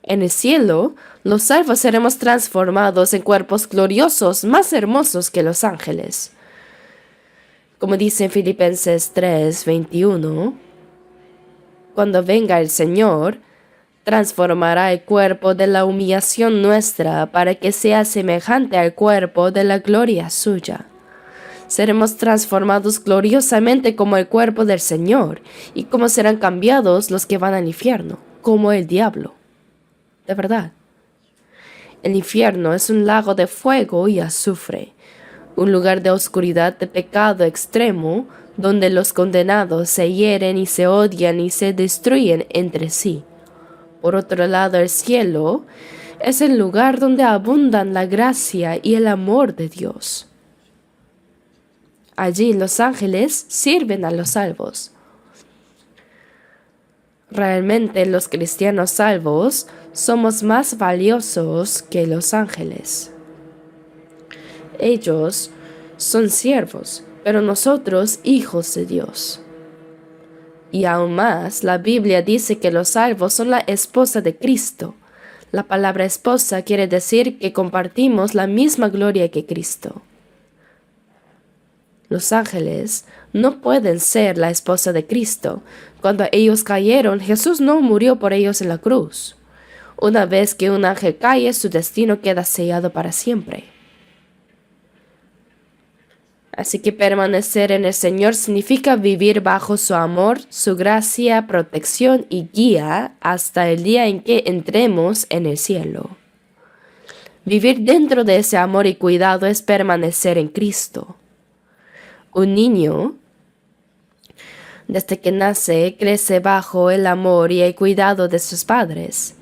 En el cielo, los salvos seremos transformados en cuerpos gloriosos más hermosos que los ángeles. Como dice en Filipenses 3:21, cuando venga el Señor, transformará el cuerpo de la humillación nuestra para que sea semejante al cuerpo de la gloria suya. Seremos transformados gloriosamente como el cuerpo del Señor, y como serán cambiados los que van al infierno, como el diablo. De verdad. El infierno es un lago de fuego y azufre, un lugar de oscuridad, de pecado extremo, donde los condenados se hieren y se odian y se destruyen entre sí. Por otro lado, el cielo es el lugar donde abundan la gracia y el amor de Dios. Allí los ángeles sirven a los salvos. Realmente los cristianos salvos somos más valiosos que los ángeles. Ellos son siervos, pero nosotros hijos de Dios. Y aún más, la Biblia dice que los salvos son la esposa de Cristo. La palabra esposa quiere decir que compartimos la misma gloria que Cristo. Los ángeles no pueden ser la esposa de Cristo. Cuando ellos cayeron, Jesús no murió por ellos en la cruz. Una vez que un ángel cae, su destino queda sellado para siempre. Así que permanecer en el Señor significa vivir bajo su amor, su gracia, protección y guía hasta el día en que entremos en el cielo. Vivir dentro de ese amor y cuidado es permanecer en Cristo. Un niño, desde que nace, crece bajo el amor y el cuidado de sus padres.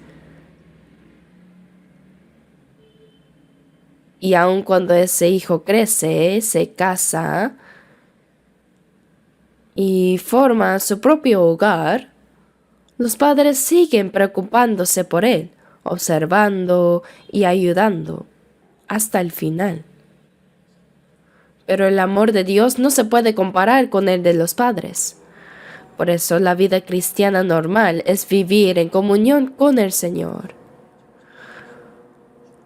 Y aun cuando ese hijo crece, se casa y forma su propio hogar, los padres siguen preocupándose por él, observando y ayudando hasta el final. Pero el amor de Dios no se puede comparar con el de los padres. Por eso la vida cristiana normal es vivir en comunión con el Señor.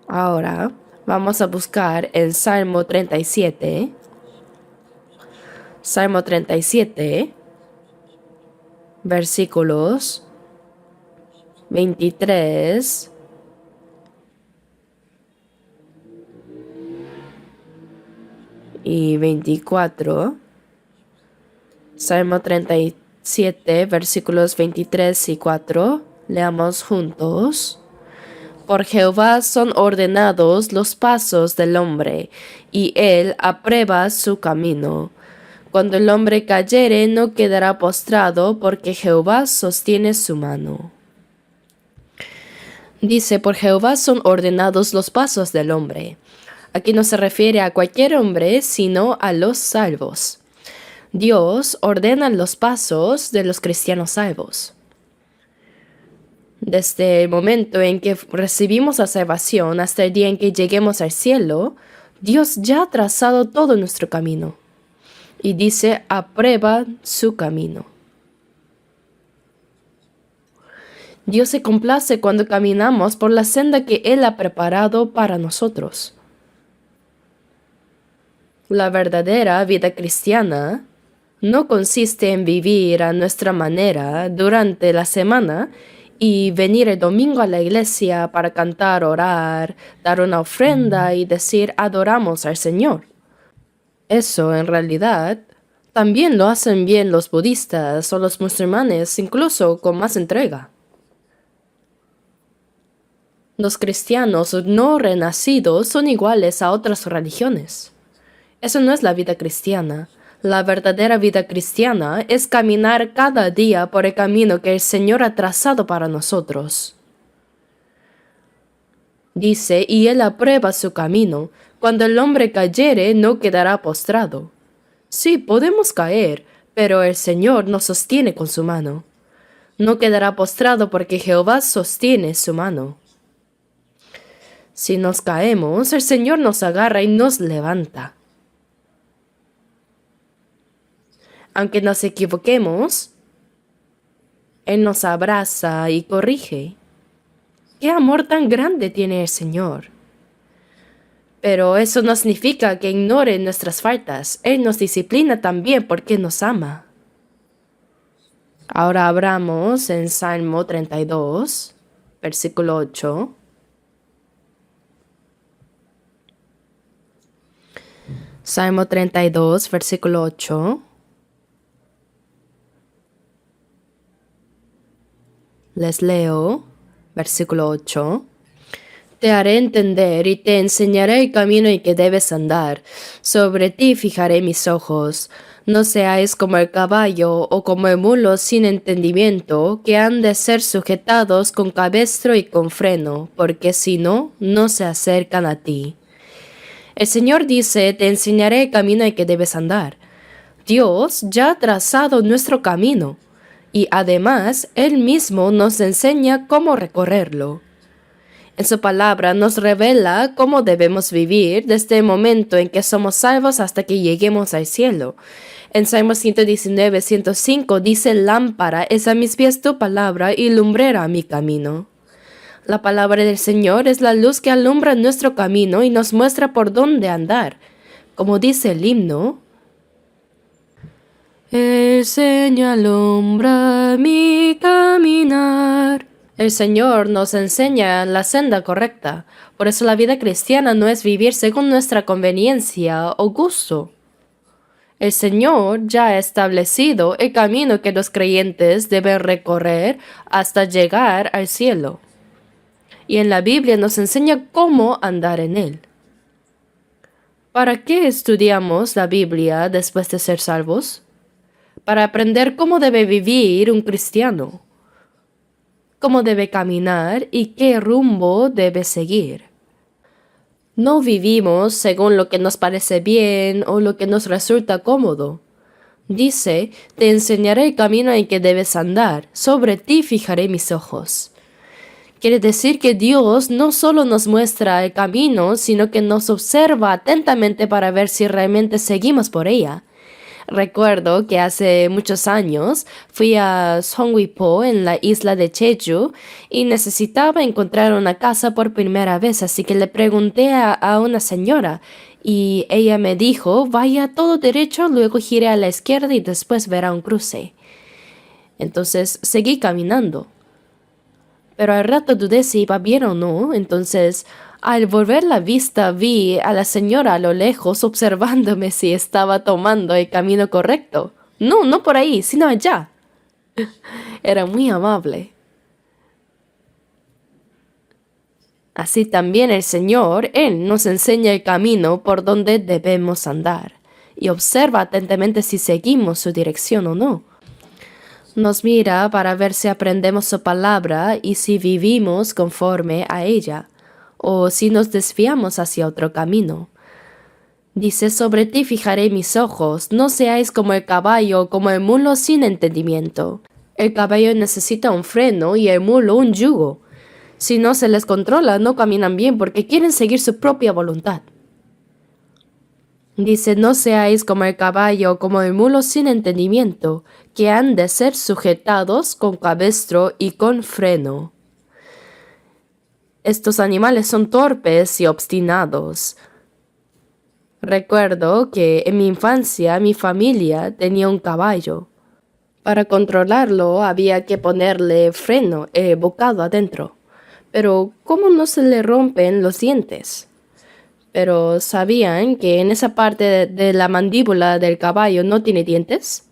Ahora vamos a buscar en Salmo 37. Salmo 37, versículos 23 y 24. Salmo 37, versículos 23 y 4. Leamos juntos. Por Jehová son ordenados los pasos del hombre, y él aprueba su camino. Cuando el hombre cayere, no quedará postrado, porque Jehová sostiene su mano. Dice: por Jehová son ordenados los pasos del hombre. Aquí no se refiere a cualquier hombre, sino a los salvos. Dios ordena los pasos de los cristianos salvos. Desde el momento en que recibimos la salvación hasta el día en que lleguemos al cielo, Dios ya ha trazado todo nuestro camino. Y dice, aprueba su camino. Dios se complace cuando caminamos por la senda que Él ha preparado para nosotros. La verdadera vida cristiana no consiste en vivir a nuestra manera durante la semana y venir el domingo a la iglesia para cantar, orar, dar una ofrenda y decir adoramos al Señor. Eso, en realidad, también lo hacen bien los budistas o los musulmanes, incluso con más entrega. Los cristianos no renacidos son iguales a otras religiones. Eso no es la vida cristiana. La verdadera vida cristiana es caminar cada día por el camino que el Señor ha trazado para nosotros. Dice, y Él aprueba su camino. Cuando el hombre cayere, no quedará postrado. Sí, podemos caer, pero el Señor nos sostiene con su mano. No quedará postrado porque Jehová sostiene su mano. Si nos caemos, el Señor nos agarra y nos levanta. Aunque nos equivoquemos, Él nos abraza y corrige. ¡Qué amor tan grande tiene el Señor! Pero eso no significa que ignore nuestras faltas. Él nos disciplina también porque nos ama. Ahora abramos en Salmo 32, versículo 8. Salmo 32, versículo 8. Les leo, versículo 8. Te haré entender y te enseñaré el camino en que debes andar. Sobre ti fijaré mis ojos. No seáis como el caballo o como el mulo sin entendimiento, que han de ser sujetados con cabestro y con freno, porque si no, no se acercan a ti. El Señor dice, te enseñaré el camino en que debes andar. Dios ya ha trazado nuestro camino. Y además, Él mismo nos enseña cómo recorrerlo. En su palabra nos revela cómo debemos vivir desde el momento en que somos salvos hasta que lleguemos al cielo. En Salmo 119, 105 dice, lámpara es a mis pies tu palabra y lumbrera mi camino. La palabra del Señor es la luz que alumbra nuestro camino y nos muestra por dónde andar. Como dice el himno, el Señor alumbra mi caminar. El Señor nos enseña la senda correcta. Por eso la vida cristiana no es vivir según nuestra conveniencia o gusto. El Señor ya ha establecido el camino que los creyentes deben recorrer hasta llegar al cielo. Y en la Biblia nos enseña cómo andar en él. ¿Para qué estudiamos la Biblia después de ser salvos? Para aprender cómo debe vivir un cristiano, cómo debe caminar y qué rumbo debe seguir. No vivimos según lo que nos parece bien o lo que nos resulta cómodo. Dice, te enseñaré el camino en que debes andar, sobre ti fijaré mis ojos. Quiere decir que Dios no solo nos muestra el camino, sino que nos observa atentamente para ver si realmente seguimos por ella. Recuerdo que hace muchos años fui a Seongwipo en la isla de Jeju y necesitaba encontrar una casa por primera vez, así que le pregunté a una señora y ella me dijo, vaya todo derecho, luego gire a la izquierda y después verá un cruce. Entonces seguí caminando. Pero al rato dudé si iba bien o no, entonces al volver la vista vi a la señora a lo lejos observándome si estaba tomando el camino correcto. No, no por ahí, sino allá. Era muy amable. Así también el Señor, Él nos enseña el camino por donde debemos andar y observa atentamente si seguimos su dirección o no. Nos mira para ver si aprendemos su palabra y si vivimos conforme a ella, o si nos desviamos hacia otro camino. Dice, sobre ti fijaré mis ojos, no seáis como el caballo o como el mulo sin entendimiento. El caballo necesita un freno y el mulo un yugo. Si no se les controla, no caminan bien porque quieren seguir su propia voluntad. Dice, no seáis como el caballo o como el mulo sin entendimiento, que han de ser sujetados con cabestro y con freno. Estos animales son torpes y obstinados. Recuerdo que en mi infancia mi familia tenía un caballo. Para controlarlo había que ponerle freno, bocado adentro. Pero ¿cómo no se le rompen los dientes? Pero ¿sabían que en esa parte de la mandíbula del caballo no tiene dientes?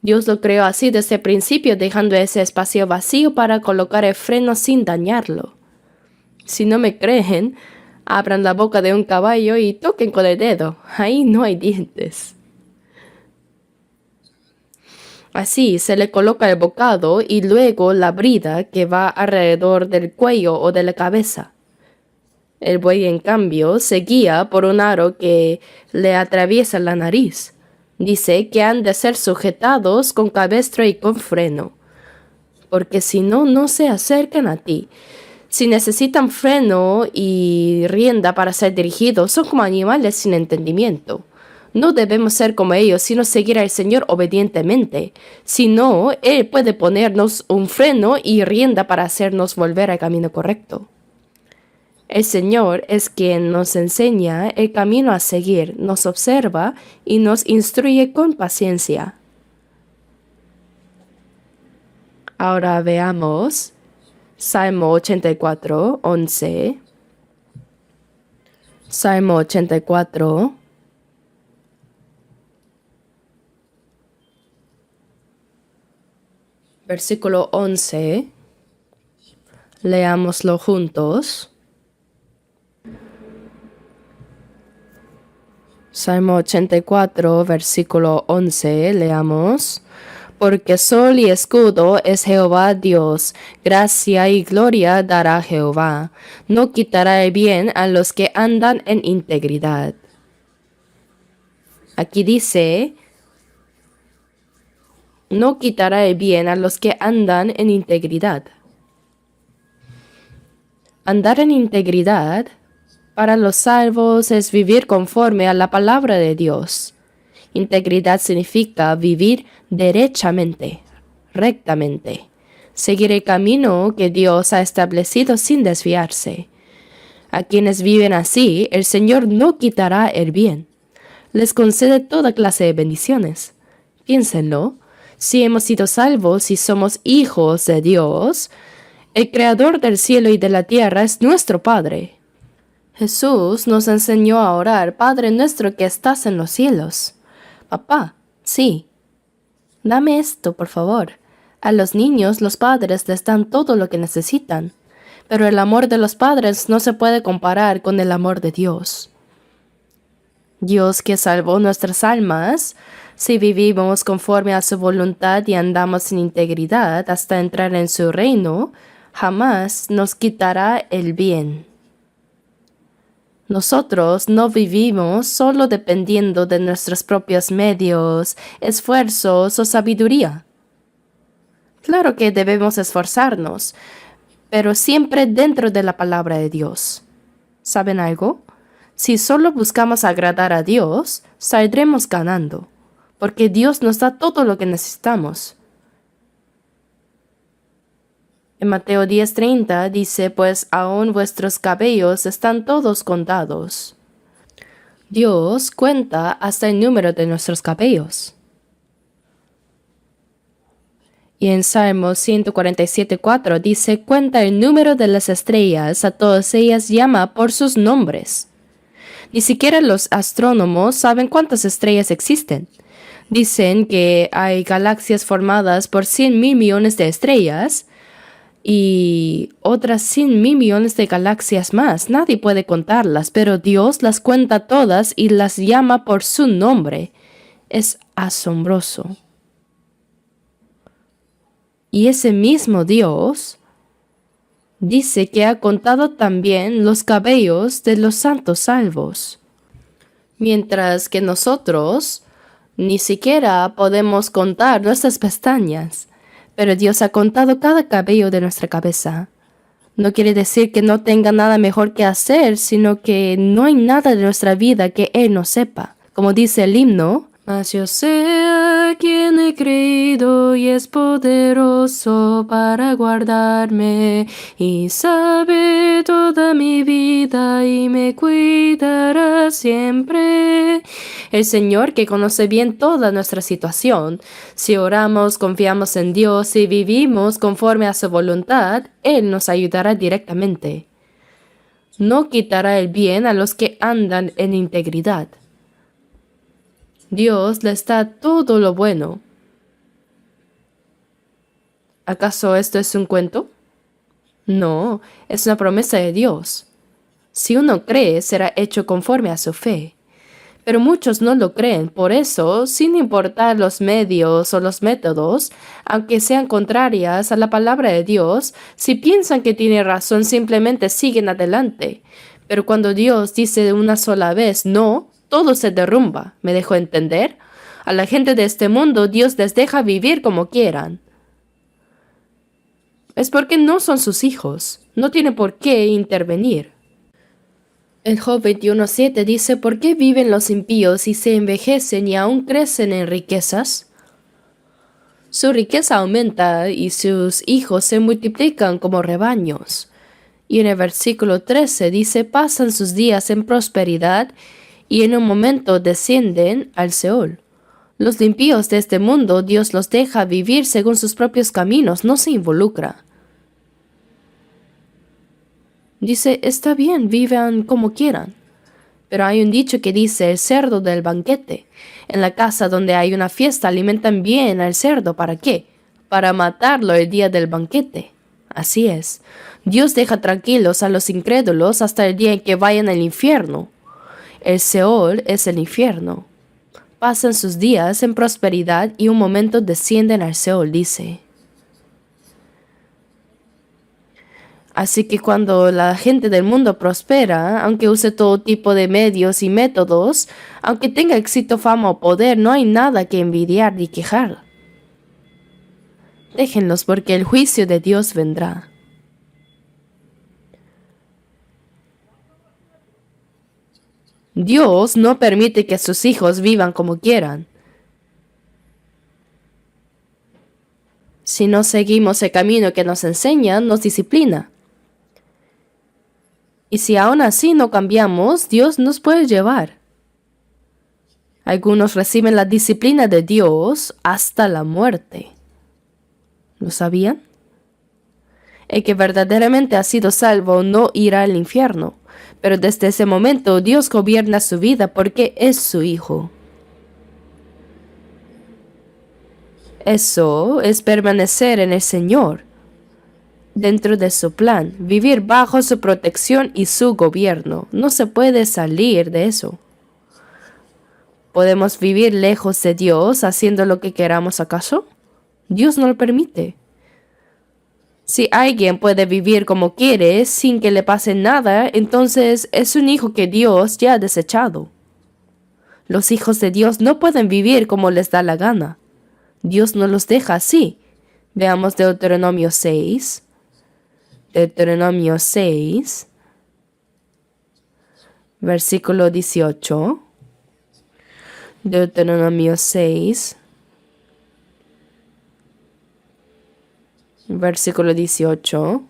Dios lo creó así desde el principio, dejando ese espacio vacío para colocar el freno sin dañarlo. Si no me creen, abran la boca de un caballo y toquen con el dedo. Ahí no hay dientes. Así se le coloca el bocado y luego la brida que va alrededor del cuello o de la cabeza. El buey, en cambio, se guía por un aro que le atraviesa la nariz. Dice que han de ser sujetados con cabestro y con freno, porque si no, no se acercan a ti. Si necesitan freno y rienda para ser dirigidos, son como animales sin entendimiento. No debemos ser como ellos, sino seguir al Señor obedientemente. Si no, Él puede ponernos un freno y rienda para hacernos volver al camino correcto. El Señor es quien nos enseña el camino a seguir, nos observa y nos instruye con paciencia. Ahora veamos Salmo 84, 11. Salmo 84. Versículo 11. Leámoslo juntos. Salmo 84, versículo 11, leamos. Porque sol y escudo es Jehová Dios, gracia y gloria dará Jehová. No quitará el bien a los que andan en integridad. Aquí dice, no quitará el bien a los que andan en integridad. Andar en integridad para los salvos es vivir conforme a la palabra de Dios. Integridad significa vivir derechamente, rectamente, seguir el camino que Dios ha establecido sin desviarse. A quienes viven así, el Señor no quitará el bien. Les concede toda clase de bendiciones. Piénsenlo, si hemos sido salvos y somos hijos de Dios, el Creador del cielo y de la tierra es nuestro Padre. Jesús nos enseñó a orar, Padre nuestro que estás en los cielos. Papá, sí. Dame esto, por favor. A los niños los padres les dan todo lo que necesitan, pero el amor de los padres no se puede comparar con el amor de Dios. Dios que salvó nuestras almas, si vivimos conforme a su voluntad y andamos en integridad hasta entrar en su reino, jamás nos quitará el bien. Nosotros no vivimos solo dependiendo de nuestros propios medios, esfuerzos o sabiduría. Claro que debemos esforzarnos, pero siempre dentro de la palabra de Dios. ¿Saben algo? Si solo buscamos agradar a Dios, saldremos ganando, porque Dios nos da todo lo que necesitamos. En Mateo 10:30 dice, pues aún vuestros cabellos están todos contados. Dios cuenta hasta el número de nuestros cabellos. Y en Salmo 147:4 dice, cuenta el número de las estrellas, a todas ellas llama por sus nombres. Ni siquiera los astrónomos saben cuántas estrellas existen. Dicen que hay galaxias formadas por 100,000 millones de estrellas, y otras 100,000 millones de galaxias más. Nadie puede contarlas, pero Dios las cuenta todas y las llama por su nombre. Es asombroso. Y ese mismo Dios dice que ha contado también los cabellos de los santos salvos. Mientras que nosotros ni siquiera podemos contar nuestras pestañas. pero Dios ha contado cada cabello de nuestra cabeza. No quiere decir que no tenga nada mejor que hacer, sino que no hay nada de nuestra vida que Él no sepa. Como dice el himno, mas yo sé a quien he creído y es poderoso para guardarme y sabe toda mi vida y me cuidará siempre. El Señor que conoce bien toda nuestra situación. Si oramos, confiamos en Dios y vivimos conforme a su voluntad, Él nos ayudará directamente. No quitará el bien a los que andan en integridad. Dios les da todo lo bueno. ¿Acaso esto es un cuento? No, es una promesa de Dios. Si uno cree, será hecho conforme a su fe. Pero muchos no lo creen, por eso, sin importar los medios o los métodos, aunque sean contrarias a la palabra de Dios, si piensan que tiene razón, simplemente siguen adelante. Pero cuando Dios dice de una sola vez no, todo se derrumba. ¿Me dejo entender? A la gente de este mundo Dios les deja vivir como quieran. Es porque no son sus hijos. No tiene por qué intervenir. En Job 21:7 dice, ¿por qué viven los impíos y se envejecen y aún crecen en riquezas? Su riqueza aumenta y sus hijos se multiplican como rebaños. Y en el versículo 13 dice, pasan sus días en prosperidad y en un momento descienden al Seol. Los impíos de este mundo, Dios los deja vivir según sus propios caminos, no se involucra. Dice, está bien, vivan como quieran. Pero hay un dicho que dice, el cerdo del banquete. En la casa donde hay una fiesta alimentan bien al cerdo. ¿Para qué? Para matarlo el día del banquete. Así es. Dios deja tranquilos a los incrédulos hasta el día en que vayan al infierno. El Seol es el infierno. Pasan sus días en prosperidad y un momento descienden al Seol, dice. Así que cuando la gente del mundo prospera, aunque use todo tipo de medios y métodos, aunque tenga éxito, fama o poder, no hay nada que envidiar ni quejar. Déjenlos porque el juicio de Dios vendrá. Dios no permite que sus hijos vivan como quieran. Si no seguimos el camino que nos enseña, nos disciplina. Y si aún así no cambiamos, Dios nos puede llevar. Algunos reciben la disciplina de Dios hasta la muerte. ¿Lo sabían? El que verdaderamente ha sido salvo no irá al infierno, pero desde ese momento Dios gobierna su vida porque es su hijo. Eso es permanecer en el Señor, dentro de su plan, vivir bajo su protección y su gobierno. No se puede salir de eso. ¿Podemos vivir lejos de Dios haciendo lo que queramos acaso? Dios no lo permite. Si alguien puede vivir como quiere sin que le pase nada, entonces es un hijo que Dios ya ha desechado. Los hijos de Dios no pueden vivir como les da la gana. Dios no los deja así. Veamos Deuteronomio 6. Deuteronomio 6, versículo 18. Deuteronomio 6, versículo 18.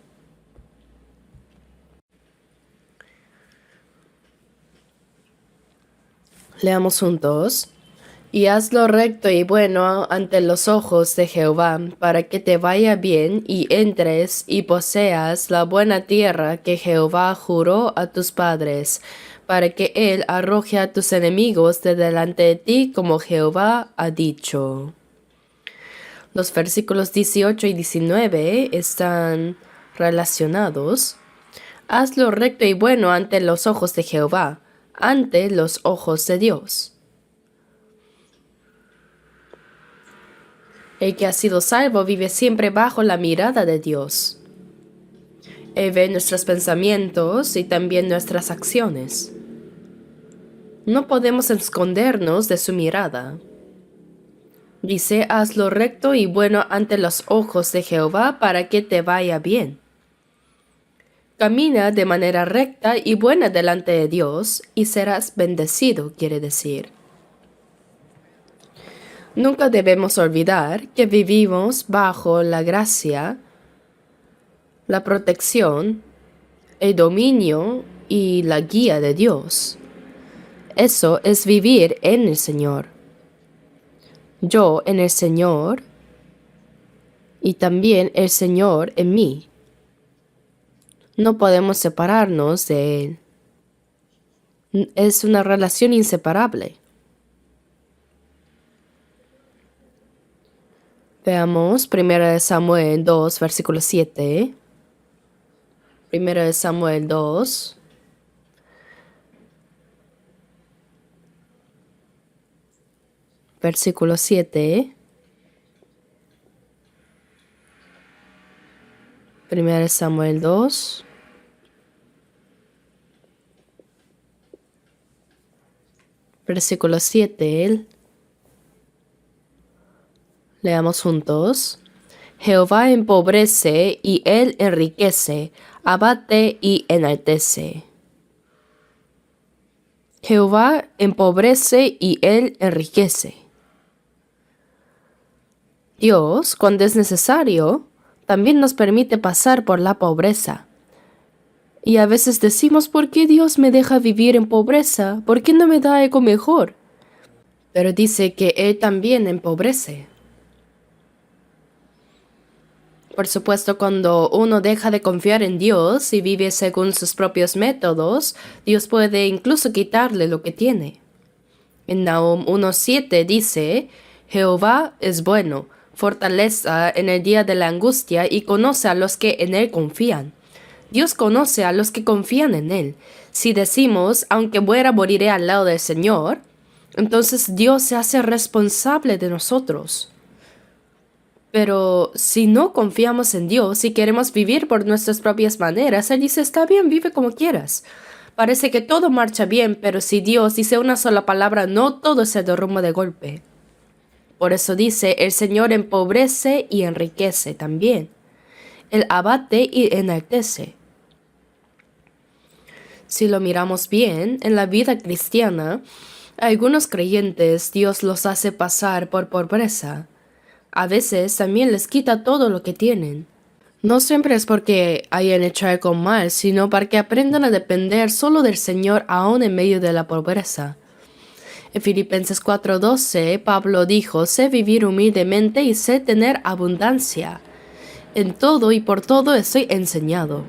Leamos juntos. Y haz lo recto y bueno ante los ojos de Jehová, para que te vaya bien y entres y poseas la buena tierra que Jehová juró a tus padres, para que Él arroje a tus enemigos de delante de ti como Jehová ha dicho. Los versículos 18 y 19 están relacionados. Haz lo recto y bueno ante los ojos de Jehová, ante los ojos de Dios. El que ha sido salvo vive siempre bajo la mirada de Dios. Él ve nuestros pensamientos y también nuestras acciones. No podemos escondernos de su mirada. Dice, haz lo recto y bueno ante los ojos de Jehová para que te vaya bien. Camina de manera recta y buena delante de Dios y serás bendecido, quiere decir. Nunca debemos olvidar que vivimos bajo la gracia, la protección, el dominio y la guía de Dios. Eso es vivir en el Señor. Yo en el Señor y también el Señor en mí. No podemos separarnos de Él. Es una relación inseparable. Veamos 1 Samuel 2, versículo 7. 1 Samuel 2. Versículo 7. 1 Samuel 2. Versículo 7. Leamos juntos. Jehová empobrece y él enriquece, abate y enaltece. Jehová empobrece y él enriquece. Dios, cuando es necesario, también nos permite pasar por la pobreza. Y a veces decimos, ¿por qué Dios me deja vivir en pobreza? ¿Por qué no me da algo mejor? Pero dice que Él también empobrece. Por supuesto, cuando uno deja de confiar en Dios y vive según sus propios métodos, Dios puede incluso quitarle lo que tiene. En Nahum 1:7 dice, Jehová es bueno, fortaleza en el día de la angustia y conoce a los que en Él confían. Dios conoce a los que confían en Él. Si decimos, aunque muera, moriré al lado del Señor, entonces Dios se hace responsable de nosotros. Pero si no confiamos en Dios y queremos vivir por nuestras propias maneras, Él dice, está bien, vive como quieras. Parece que todo marcha bien, pero si Dios dice una sola palabra, no todo se derrumba de golpe. Por eso dice, el Señor empobrece y enriquece también. Él abate y enaltece. Si lo miramos bien, en la vida cristiana, a algunos creyentes Dios los hace pasar por pobreza. A veces también les quita todo lo que tienen. No siempre es porque hayan hecho algo mal, sino para que aprendan a depender solo del Señor aún en medio de la pobreza. En Filipenses 4:12, Pablo dijo, sé vivir humildemente y sé tener abundancia. En todo y por todo estoy enseñado.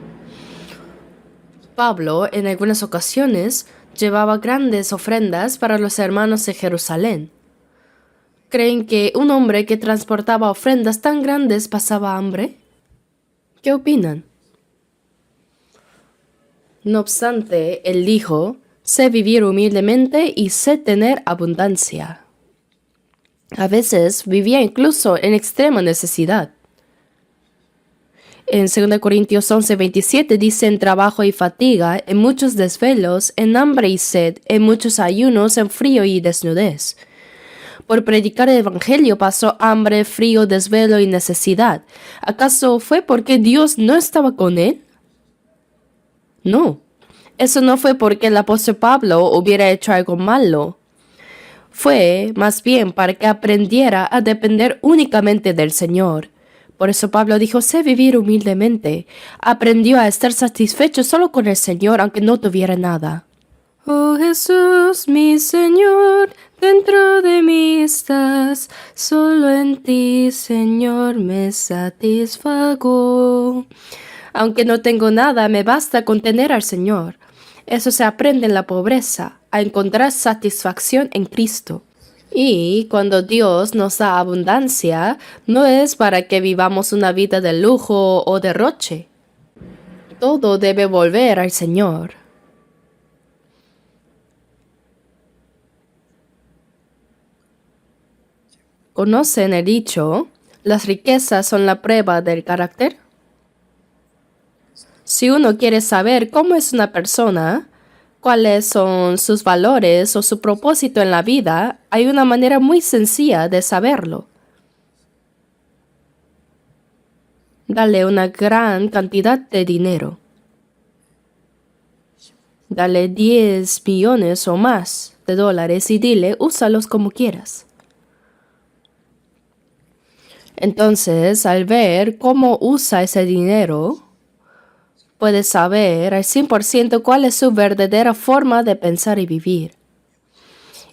Pablo, en algunas ocasiones, llevaba grandes ofrendas para los hermanos de Jerusalén. ¿Creen que un hombre que transportaba ofrendas tan grandes pasaba hambre? ¿Qué opinan? No obstante, él dijo, sé vivir humildemente y sé tener abundancia. A veces vivía incluso en extrema necesidad. En 2 Corintios 11:27 dice en trabajo y fatiga, en muchos desvelos, en hambre y sed, en muchos ayunos, en frío y desnudez. Por predicar el Evangelio pasó hambre, frío, desvelo y necesidad. ¿Acaso fue porque Dios no estaba con él? No. Eso no fue porque el apóstol Pablo hubiera hecho algo malo. Fue más bien para que aprendiera a depender únicamente del Señor. Por eso Pablo dijo, sé vivir humildemente. Aprendió a estar satisfecho solo con el Señor, aunque no tuviera nada. Oh Jesús, mi Señor, dentro de mí estás. Solo en ti, Señor, me satisfago. Aunque no tengo nada, me basta con tener al Señor. Eso se aprende en la pobreza, a encontrar satisfacción en Cristo. Y cuando Dios nos da abundancia, no es para que vivamos una vida de lujo o derroche. Todo debe volver al Señor. ¿Conocen el dicho? ¿Las riquezas son la prueba del carácter? Si uno quiere saber cómo es una persona, cuáles son sus valores o su propósito en la vida, hay una manera muy sencilla de saberlo. Dale una gran cantidad de dinero. Dale 10 millones o más de dólares y dile, úsalos como quieras. Entonces, al ver cómo usa ese dinero, puedes saber al 100% cuál es su verdadera forma de pensar y vivir.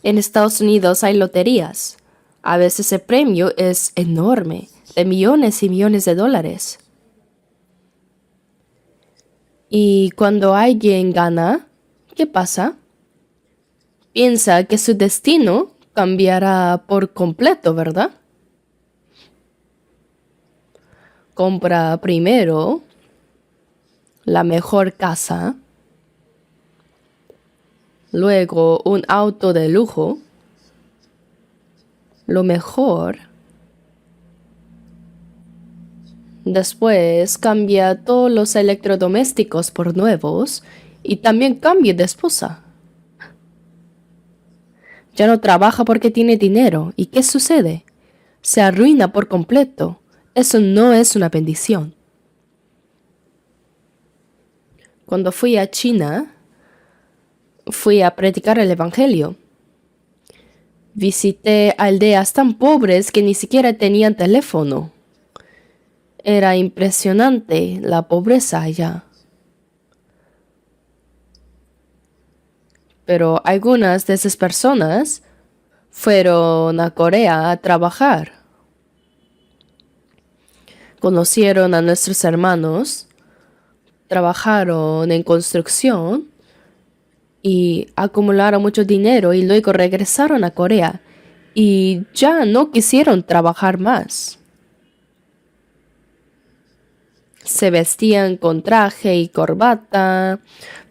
En Estados Unidos hay loterías. A veces el premio es enorme, de millones y millones de dólares. Y cuando alguien gana, ¿qué pasa? Piensa que su destino cambiará por completo, ¿verdad? Compra primero la mejor casa, luego un auto de lujo, lo mejor. Después cambia todos los electrodomésticos por nuevos y también cambia de esposa. Ya no trabaja porque tiene dinero. ¿Y qué sucede? Se arruina por completo. Eso no es una bendición. Cuando fui a China, fui a predicar el Evangelio. Visité aldeas tan pobres que ni siquiera tenían teléfono. Era impresionante la pobreza allá. Pero algunas de esas personas fueron a Corea a trabajar. Conocieron a nuestros hermanos, trabajaron en construcción y acumularon mucho dinero y luego regresaron a Corea y ya no quisieron trabajar más. Se vestían con traje y corbata,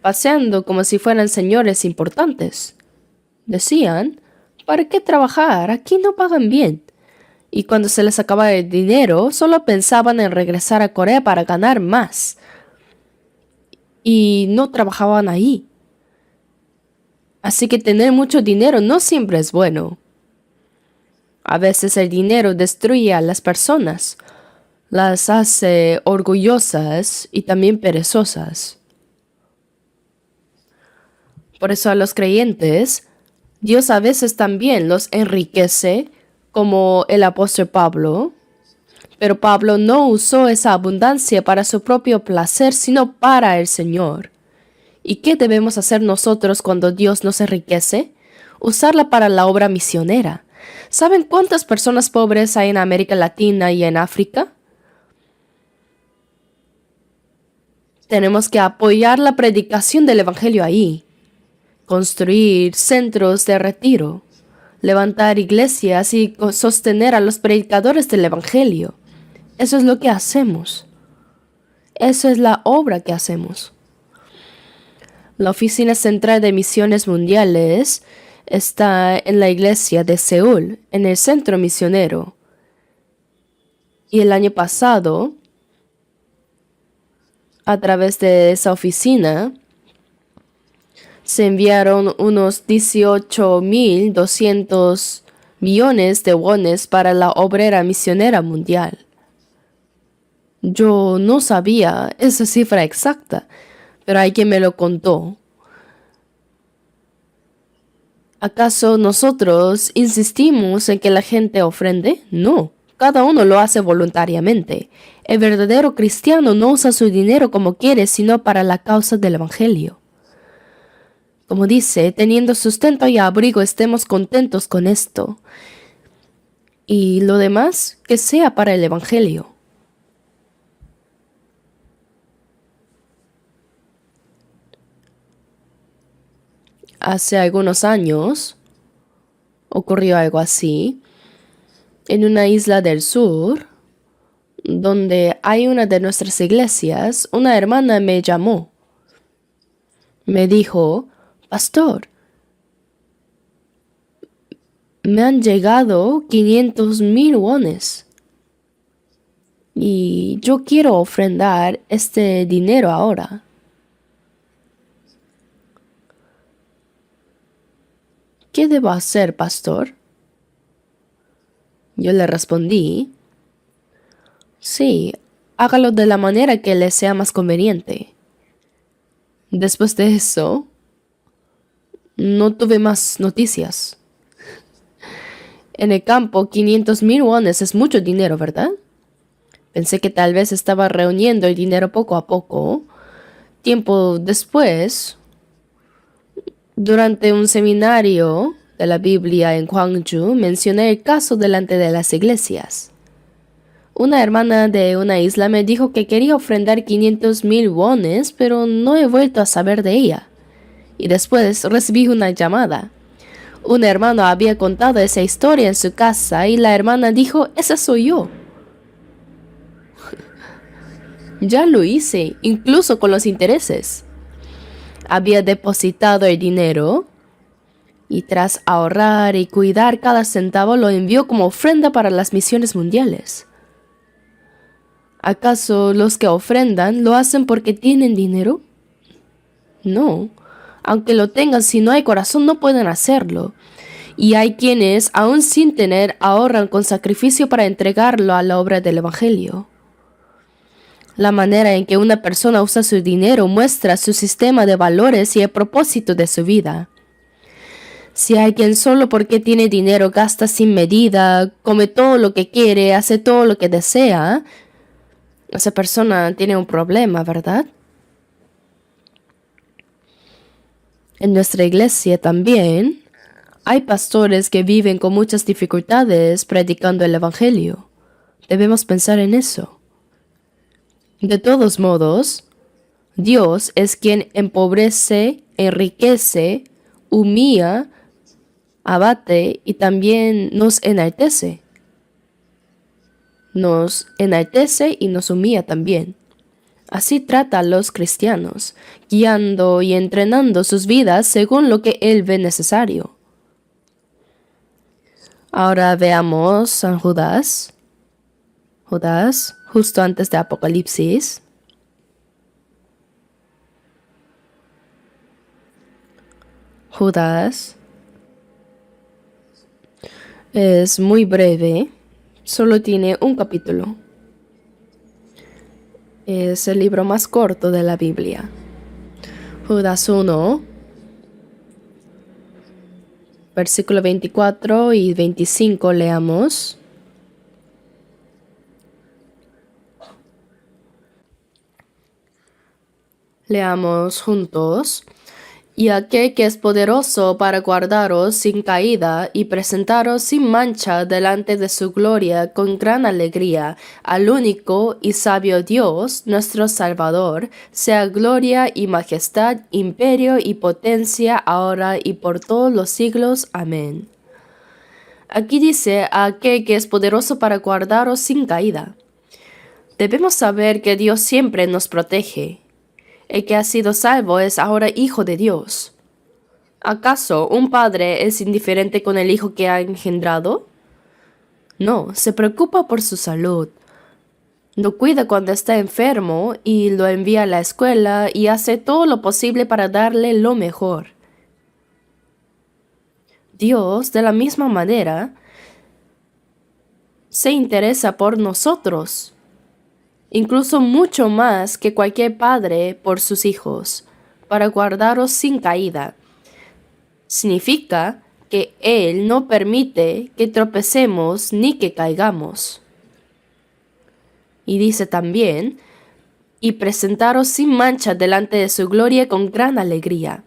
paseando como si fueran señores importantes. Decían, ¿para qué trabajar? Aquí no pagan bien. Y cuando se les acababa el dinero, solo pensaban en regresar a Corea para ganar más. Y no trabajaban ahí. Así que tener mucho dinero no siempre es bueno. A veces el dinero destruye a las personas, las hace orgullosas y también perezosas. Por eso a los creyentes, Dios a veces también los enriquece, como el apóstol Pablo. Pero Pablo no usó esa abundancia para su propio placer, sino para el Señor. ¿Y qué debemos hacer nosotros cuando Dios nos enriquece? Usarla para la obra misionera. ¿Saben cuántas personas pobres hay en América Latina y en África? Tenemos que apoyar la predicación del Evangelio ahí, construir centros de retiro, levantar iglesias y sostener a los predicadores del Evangelio. Eso es lo que hacemos. Eso es la obra que hacemos. La Oficina Central de Misiones Mundiales está en la iglesia de Seúl, en el centro misionero. Y el año pasado, a través de esa oficina, se enviaron unos 18.200 millones de wones para la obrera misionera mundial. Yo no sabía esa cifra exacta, pero alguien me lo contó. ¿Acaso nosotros insistimos en que la gente ofrende? No, cada uno lo hace voluntariamente. El verdadero cristiano no usa su dinero como quiere, sino para la causa del Evangelio. Como dice, teniendo sustento y abrigo, estemos contentos con esto. Y lo demás, que sea para el Evangelio. Hace algunos años ocurrió algo así en una isla del sur, donde hay una de nuestras iglesias. Una hermana me llamó. Me dijo, Pastor, me han llegado 500,000 wones y yo quiero ofrendar este dinero ahora. ¿qué debo hacer, pastor? Yo le respondí, sí, hágalo de la manera que le sea más conveniente. Después de eso, no tuve más noticias. En el campo, 500,000 wones es mucho dinero, ¿verdad? Pensé que tal vez estaba reuniendo el dinero poco a poco. Tiempo después, durante un seminario de la Biblia en Gwangju, mencioné el caso delante de las iglesias. Una hermana de una isla me dijo que quería ofrendar 500,000 wones, pero no he vuelto a saber de ella. Y después recibí una llamada. Un hermano había contado esa historia en su casa y la hermana dijo, esa soy yo. Ya lo hice, incluso con los intereses. Había depositado el dinero y tras ahorrar y cuidar cada centavo lo envió como ofrenda para las misiones mundiales. ¿Acaso los que ofrendan lo hacen porque tienen dinero? No. Aunque lo tengan, si no hay corazón no pueden hacerlo. Y hay quienes, aún sin tener, ahorran con sacrificio para entregarlo a la obra del Evangelio. La manera en que una persona usa su dinero muestra su sistema de valores y el propósito de su vida. Si alguien solo porque tiene dinero gasta sin medida, come todo lo que quiere, hace todo lo que desea, esa persona tiene un problema, ¿verdad? En nuestra iglesia también hay pastores que viven con muchas dificultades predicando el Evangelio. Debemos pensar en eso. De todos modos, Dios es quien empobrece, enriquece, humilla, abate y también nos enaltece. Nos enaltece y nos humilla también. Así trata a los cristianos, guiando y entrenando sus vidas según lo que Él ve necesario. Ahora veamos San Judas. Judas, justo antes de Apocalipsis. Judas es muy breve, solo tiene un capítulo. Es el libro más corto de la Biblia. Judas 1, versículo 24 y 25 leamos. Leamos juntos. Y aquel que es poderoso para guardaros sin caída y presentaros sin mancha delante de su gloria con gran alegría, al único y sabio Dios, nuestro Salvador, sea gloria y majestad, imperio y potencia, ahora y por todos los siglos. Amén. Aquí dice a aquel que es poderoso para guardaros sin caída. Debemos saber que Dios siempre nos protege. El que ha sido salvo es ahora hijo de Dios. ¿Acaso un padre es indiferente con el hijo que ha engendrado? No, se preocupa por su salud. Lo cuida cuando está enfermo y lo envía a la escuela y hace todo lo posible para darle lo mejor. Dios, de la misma manera, se interesa por nosotros, incluso mucho más que cualquier padre por sus hijos, para guardaros sin caída. Significa que Él no permite que tropecemos ni que caigamos. Y dice también, y presentaros sin mancha delante de su gloria con gran alegría.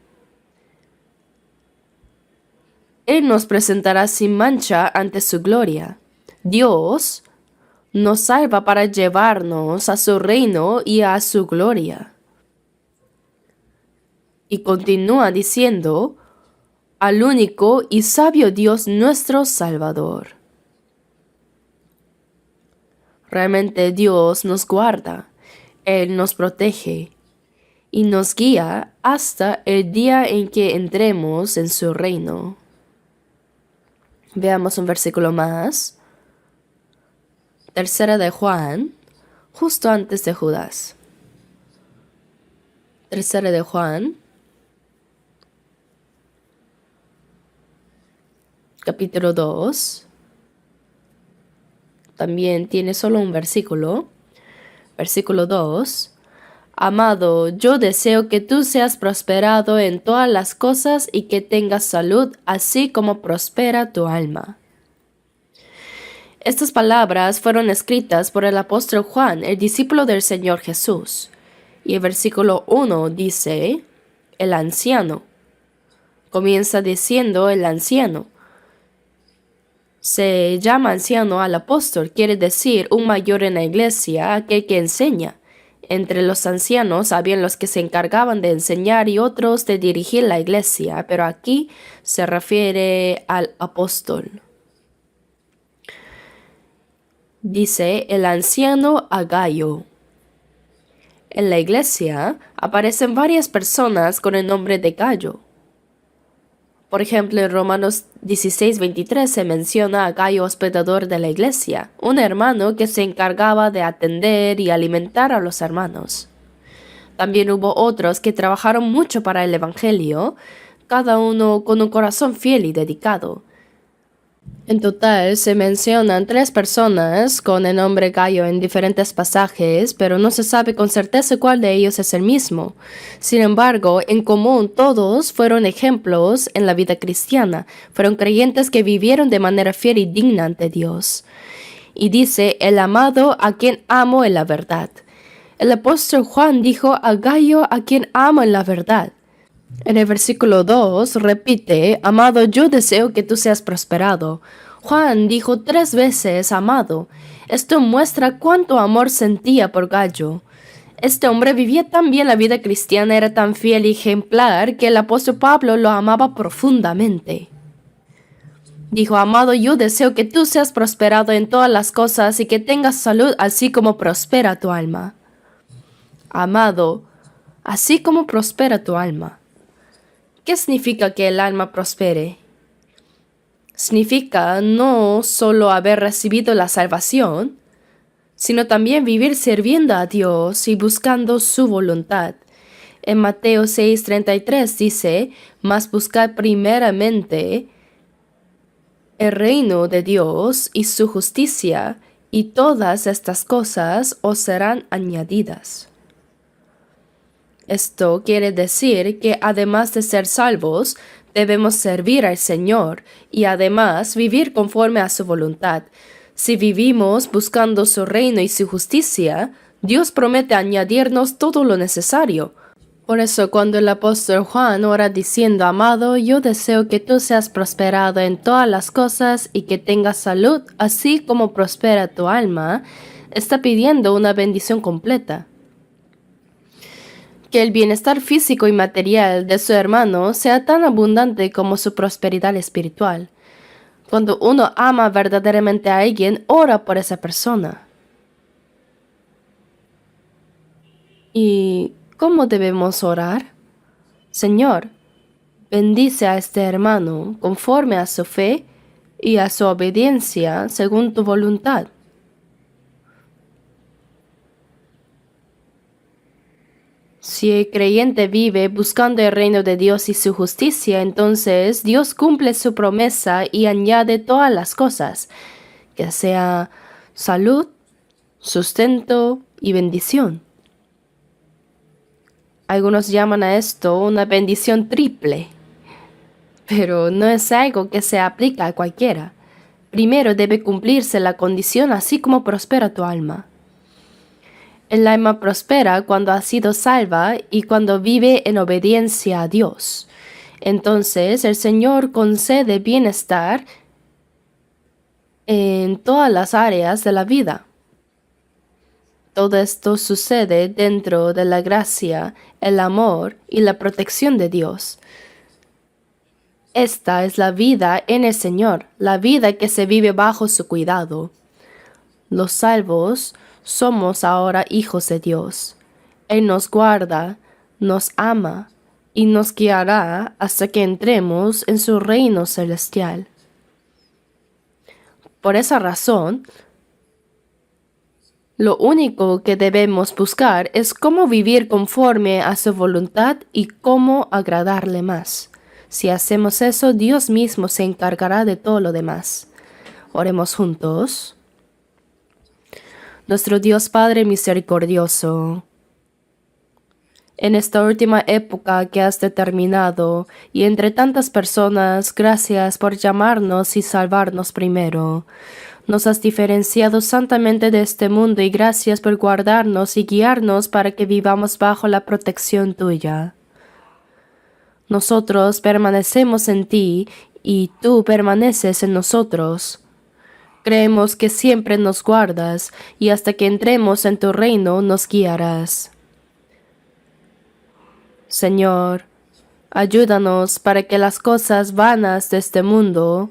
Él nos presentará sin mancha ante su gloria. Dios nos salva para llevarnos a su reino y a su gloria. Y continúa diciendo, al único y sabio Dios nuestro Salvador. Realmente Dios nos guarda, Él nos protege y nos guía hasta el día en que entremos en su reino. Veamos un versículo más. Tercera de Juan, justo antes de Judas. Tercera de Juan, capítulo 2. También tiene solo un versículo. Versículo 2. Amado, yo deseo que tú seas prosperado en todas las cosas y que tengas salud, así como prospera tu alma. Estas palabras fueron escritas por el apóstol Juan, el discípulo del Señor Jesús. Y el versículo 1 dice, el anciano. Comienza diciendo el anciano. Se llama anciano al apóstol, quiere decir un mayor en la iglesia, aquel que enseña. Entre los ancianos habían los que se encargaban de enseñar y otros de dirigir la iglesia, pero aquí se refiere al apóstol. Dice el anciano a Gayo. En la iglesia aparecen varias personas con el nombre de Gayo. Por ejemplo, en Romanos 16:23 se menciona a Gayo, hospedador de la iglesia, un hermano que se encargaba de atender y alimentar a los hermanos. También hubo otros que trabajaron mucho para el evangelio, cada uno con un corazón fiel y dedicado. En total se mencionan 3 personas con el nombre Gayo en diferentes pasajes, pero no se sabe con certeza cuál de ellos es el mismo. Sin embargo, en común todos fueron ejemplos en la vida cristiana, fueron creyentes que vivieron de manera fiel y digna ante Dios. Y dice, el amado a quien amo en la verdad. El apóstol Juan dijo a Gayo a quien amo en la verdad. En el versículo 2 repite, amado, yo deseo que tú seas prosperado. Juan dijo 3 veces, amado. Esto muestra cuánto amor sentía por Gayo. Este hombre vivía tan bien la vida cristiana, era tan fiel y ejemplar que el apóstol Pablo lo amaba profundamente. Dijo, amado, yo deseo que tú seas prosperado en todas las cosas y que tengas salud así como prospera tu alma. Amado, así como prospera tu alma. ¿Qué significa que el alma prospere? Significa no solo haber recibido la salvación, sino también vivir sirviendo a Dios y buscando su voluntad. En Mateo 6:33 dice, mas buscad primeramente el reino de Dios y su justicia, y todas estas cosas os serán añadidas. Esto quiere decir que además de ser salvos, debemos servir al Señor y además vivir conforme a su voluntad. Si vivimos buscando su reino y su justicia, Dios promete añadirnos todo lo necesario. Por eso cuando el apóstol Juan ora diciendo, amado, yo deseo que tú seas prosperado en todas las cosas y que tengas salud, así como prospera tu alma, está pidiendo una bendición completa. Que el bienestar físico y material de su hermano sea tan abundante como su prosperidad espiritual. Cuando uno ama verdaderamente a alguien, ora por esa persona. ¿Y cómo debemos orar? Señor, bendice a este hermano conforme a su fe y a su obediencia según tu voluntad. Si el creyente vive buscando el reino de Dios y su justicia, entonces Dios cumple su promesa y añade todas las cosas, que sea salud, sustento y bendición. Algunos llaman a esto una bendición triple, pero no es algo que se aplica a cualquiera. Primero debe cumplirse la condición así como prospera tu alma. El alma prospera cuando ha sido salva y cuando vive en obediencia a Dios. Entonces el Señor concede bienestar en todas las áreas de la vida. Todo esto sucede dentro de la gracia, el amor y la protección de Dios. Esta es la vida en el Señor, la vida que se vive bajo su cuidado. Los salvos somos ahora hijos de Dios. Él nos guarda, nos ama y nos guiará hasta que entremos en su reino celestial. Por esa razón, lo único que debemos buscar es cómo vivir conforme a su voluntad y cómo agradarle más. Si hacemos eso, Dios mismo se encargará de todo lo demás. Oremos juntos. Nuestro Dios Padre misericordioso, en esta última época que has determinado, y entre tantas personas, gracias por llamarnos y salvarnos primero. Nos has diferenciado santamente de este mundo y gracias por guardarnos y guiarnos para que vivamos bajo la protección tuya. Nosotros permanecemos en ti y tú permaneces en nosotros. Creemos que siempre nos guardas y hasta que entremos en tu reino nos guiarás. Señor, ayúdanos para que las cosas vanas de este mundo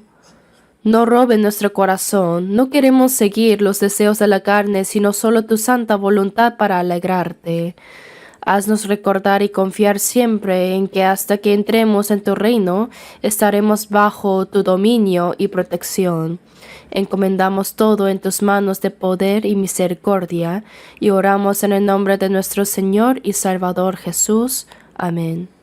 no roben nuestro corazón. No queremos seguir los deseos de la carne, sino solo tu santa voluntad para alegrarte. Haznos recordar y confiar siempre en que hasta que entremos en tu reino, estaremos bajo tu dominio y protección. Encomendamos todo en tus manos de poder y misericordia, y oramos en el nombre de nuestro Señor y Salvador Jesús. Amén.